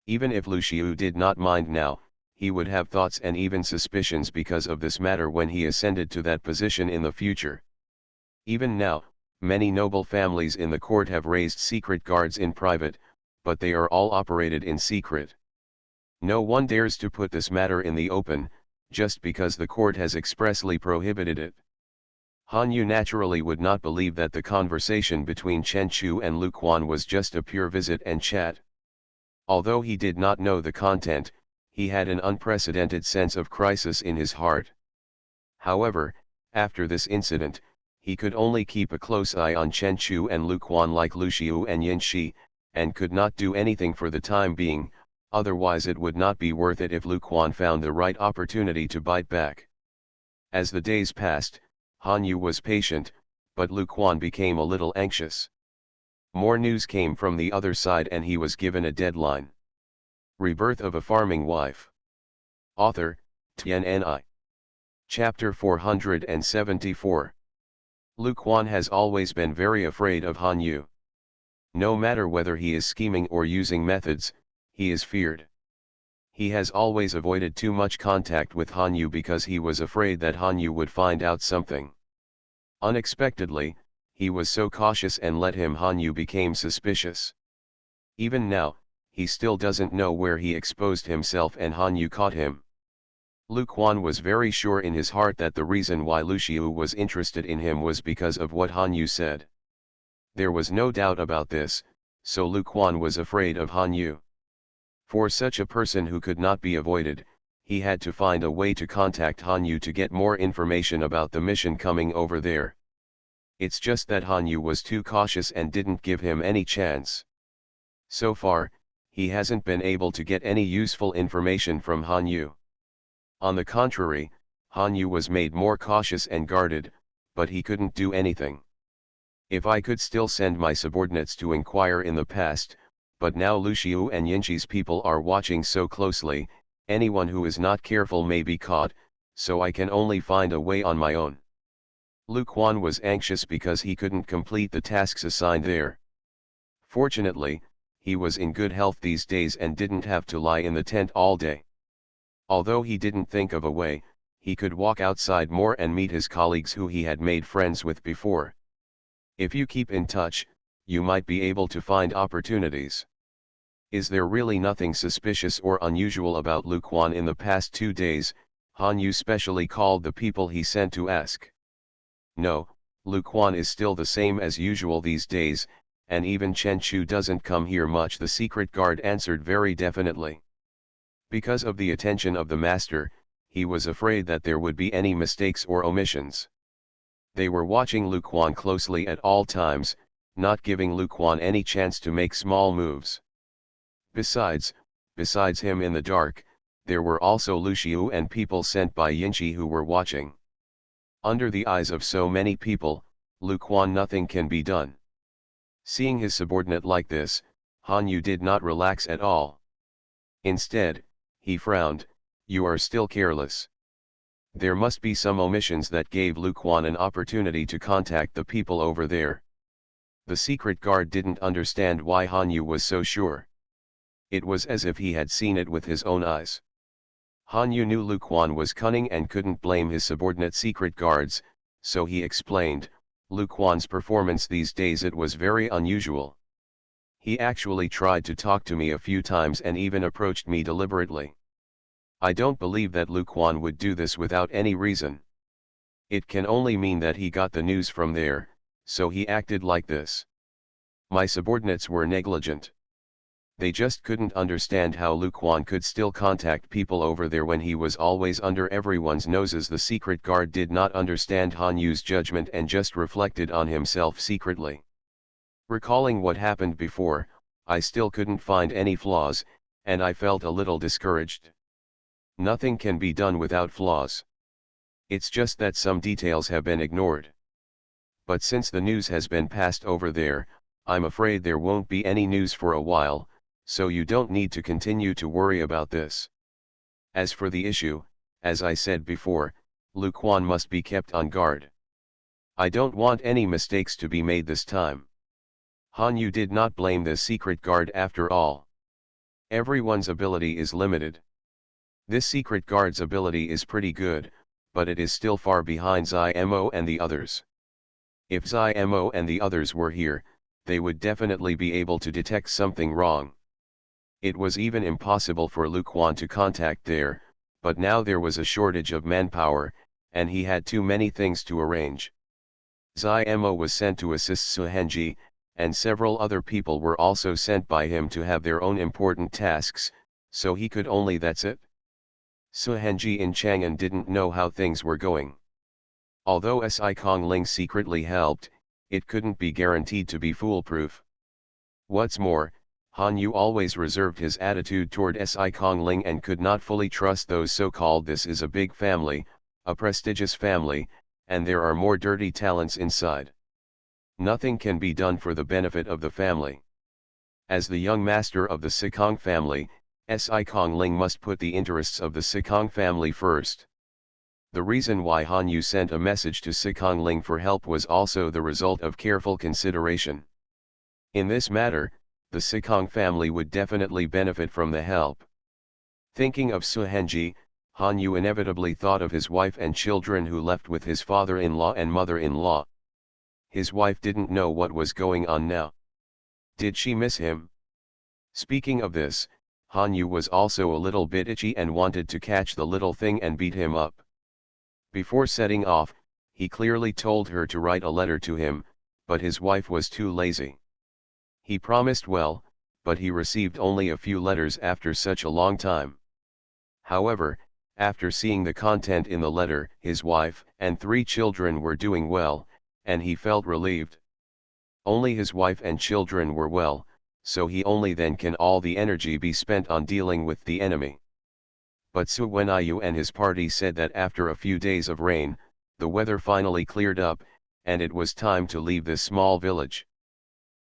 Even if Lu Xiu did not mind now, he would have thoughts and even suspicions because of this matter when he ascended to that position in the future. Even now, many noble families in the court have raised secret guards in private, but they are all operated in secret. No one dares to put this matter in the open, just because the court has expressly prohibited it. Han Yu naturally would not believe that the conversation between Chen Chu and Lu Quan was just a pure visit and chat. Although he did not know the content, he had an unprecedented sense of crisis in his heart. However, after this incident, he could only keep a close eye on Chen Chu and Lu Quan like Lu Xiu and Yin Shi, and could not do anything for the time being, otherwise it would not be worth it if Lu Quan found the right opportunity to bite back. As the days passed, Han Yu was patient, but Lu Quan became a little anxious. More news came from the other side and he was given a deadline. Rebirth of a Farming Wife. Author, Tian Ni. Chapter 474. Lu Quan has always been very afraid of Han Yu. No matter whether he is scheming or using methods, he is feared. He has always avoided too much contact with Han Yu because he was afraid that Han Yu would find out something. Unexpectedly, he was so cautious and let him Han Yu became suspicious. Even now, he still doesn't know where he exposed himself and Han Yu caught him. Lu Quan was very sure in his heart that the reason why Lu Xiu was interested in him was because of what Han Yu said. There was no doubt about this, so Lu Quan was afraid of Han Yu. For such a person who could not be avoided, he had to find a way to contact Han Yu to get more information about the mission coming over there. It's just that Han Yu was too cautious and didn't give him any chance. So far, he hasn't been able to get any useful information from Han Yu. On the contrary, Han Yu was made more cautious and guarded, but he couldn't do anything. If I could still send my subordinates to inquire in the past, but now Lu Xiu and Yinshi's people are watching so closely, anyone who is not careful may be caught, so I can only find a way on my own. Lu Quan was anxious because he couldn't complete the tasks assigned there. Fortunately, he was in good health these days and didn't have to lie in the tent all day. Although he didn't think of a way, he could walk outside more and meet his colleagues who he had made friends with before. If you keep in touch, you might be able to find opportunities. Is there really nothing suspicious or unusual about Lu Quan in the past 2 days? Han Yu specially called the people he sent to ask. No, Lu Quan is still the same as usual these days, and even Chen Chu doesn't come here much, the secret guard answered very definitely. Because of the attention of the master, he was afraid that there would be any mistakes or omissions. They were watching Lu Quan closely at all times, not giving Lu Quan any chance to make small moves. Besides him in the dark, there were also Lu Xiu and people sent by Yinshi who were watching. Under the eyes of so many people, Lu Quan nothing can be done. Seeing his subordinate like this, Han Yu did not relax at all. Instead, he frowned. You are still careless. There must be some omissions that gave Lu Quan an opportunity to contact the people over there. The secret guard didn't understand why Han Yu was so sure. It was as if he had seen it with his own eyes. Han Yu knew Lu Quan was cunning and couldn't blame his subordinate secret guards, so he explained, Lu Quan's performance these days, it was very unusual. He actually tried to talk to me a few times and even approached me deliberately. I don't believe that Lu Quan would do this without any reason. It can only mean that he got the news from there, so he acted like this. My subordinates were negligent. They just couldn't understand how Lu Quan could still contact people over there when he was always under everyone's noses. The secret guard did not understand Han Yu's judgment and just reflected on himself secretly. Recalling what happened before, I still couldn't find any flaws, and I felt a little discouraged. Nothing can be done without flaws. It's just that some details have been ignored. But since the news has been passed over there, I'm afraid there won't be any news for a while, so you don't need to continue to worry about this. As for the issue, as I said before, Luquan must be kept on guard. I don't want any mistakes to be made this time. Han Yu did not blame the secret guard after all. Everyone's ability is limited. This secret guard's ability is pretty good, but it is still far behind Zymo and the others. If Zymo and the others were here, they would definitely be able to detect something wrong. It was even impossible for Luquan to contact there, but now there was a shortage of manpower, and he had too many things to arrange. Zymo was sent to assist Suhenji, and several other people were also sent by him to have their own important tasks, so he could only that's it. Suhenji in Chang'an didn't know how things were going. Although Si Kongling secretly helped, it couldn't be guaranteed to be foolproof. What's more, Han Yu always reserved his attitude toward Si Kongling and could not fully trust those so-called. This is a big family, a prestigious family, and there are more dirty talents inside. Nothing can be done for the benefit of the family. As the young master of the Sikong family, Si Kongling must put the interests of the Sikong family first. The reason why Han Yu sent a message to Sikongling for help was also the result of careful consideration. In this matter, the Sikong family would definitely benefit from the help. Thinking of Suhenji, Han Yu inevitably thought of his wife and children who left with his father-in-law and mother-in-law. His wife didn't know what was going on now. Did she miss him? Speaking of this, Han Yu was also a little bit itchy and wanted to catch the little thing and beat him up. Before setting off, he clearly told her to write a letter to him, but his wife was too lazy. He promised well, but he received only a few letters after such a long time. However, after seeing the content in the letter, his wife and 3 children were doing well, and he felt relieved. Only his wife and children were well, so he only then can all the energy be spent on dealing with the enemy. But Su Wenyu and his party said that after a few days of rain, the weather finally cleared up, and it was time to leave this small village.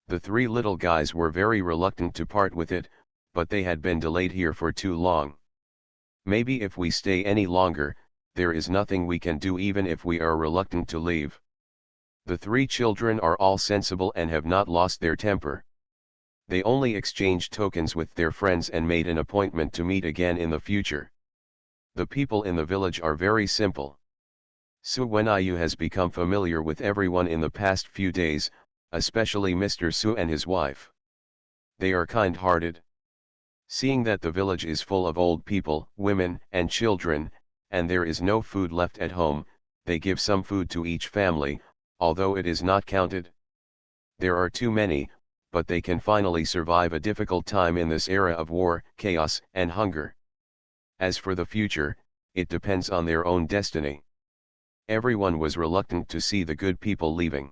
The 3 little guys were very reluctant to part with it, but they had been delayed here for too long. Maybe if we stay any longer, there is nothing we can do even if we are reluctant to leave. The 3 children are all sensible and have not lost their temper. They only exchanged tokens with their friends and made an appointment to meet again in the future. The people in the village are very simple. Su Wenyu has become familiar with everyone in the past few days, especially Mr. Su and his wife. They are kind-hearted. Seeing that the village is full of old people, women, and children, and there is no food left at home, they give some food to each family, although it is not counted. There are too many, but they can finally survive a difficult time in this era of war, chaos, and hunger. As for the future, it depends on their own destiny. Everyone was reluctant to see the good people leaving.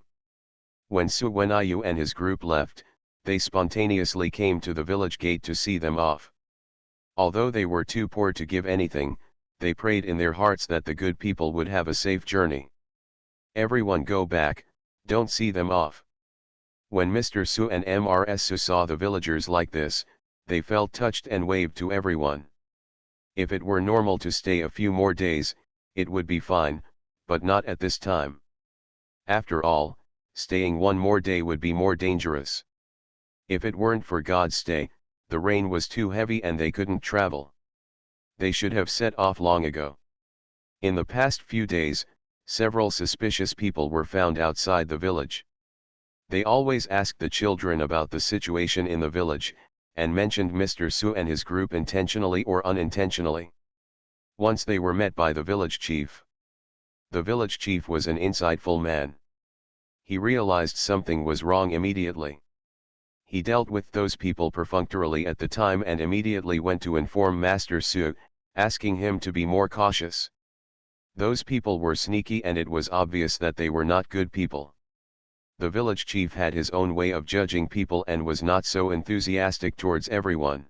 When Su Wenyu and his group left, they spontaneously came to the village gate to see them off. Although they were too poor to give anything, they prayed in their hearts that the good people would have a safe journey. Everyone go back, don't see them off. When Mr. Su and Mrs. Su saw the villagers like this, they felt touched and waved to everyone. If it were normal to stay a few more days, it would be fine, but not at this time. After all, staying one more day would be more dangerous. If it weren't for God's stay, the rain was too heavy and they couldn't travel. They should have set off long ago. In the past few days, several suspicious people were found outside the village. They always asked the children about the situation in the village, and mentioned Mr. Su and his group intentionally or unintentionally. Once they were met by the village chief. The village chief was an insightful man. He realized something was wrong immediately. He dealt with those people perfunctorily at the time and immediately went to inform Master Su, asking him to be more cautious. Those people were sneaky and it was obvious that they were not good people. The village chief had his own way of judging people and was not so enthusiastic towards everyone.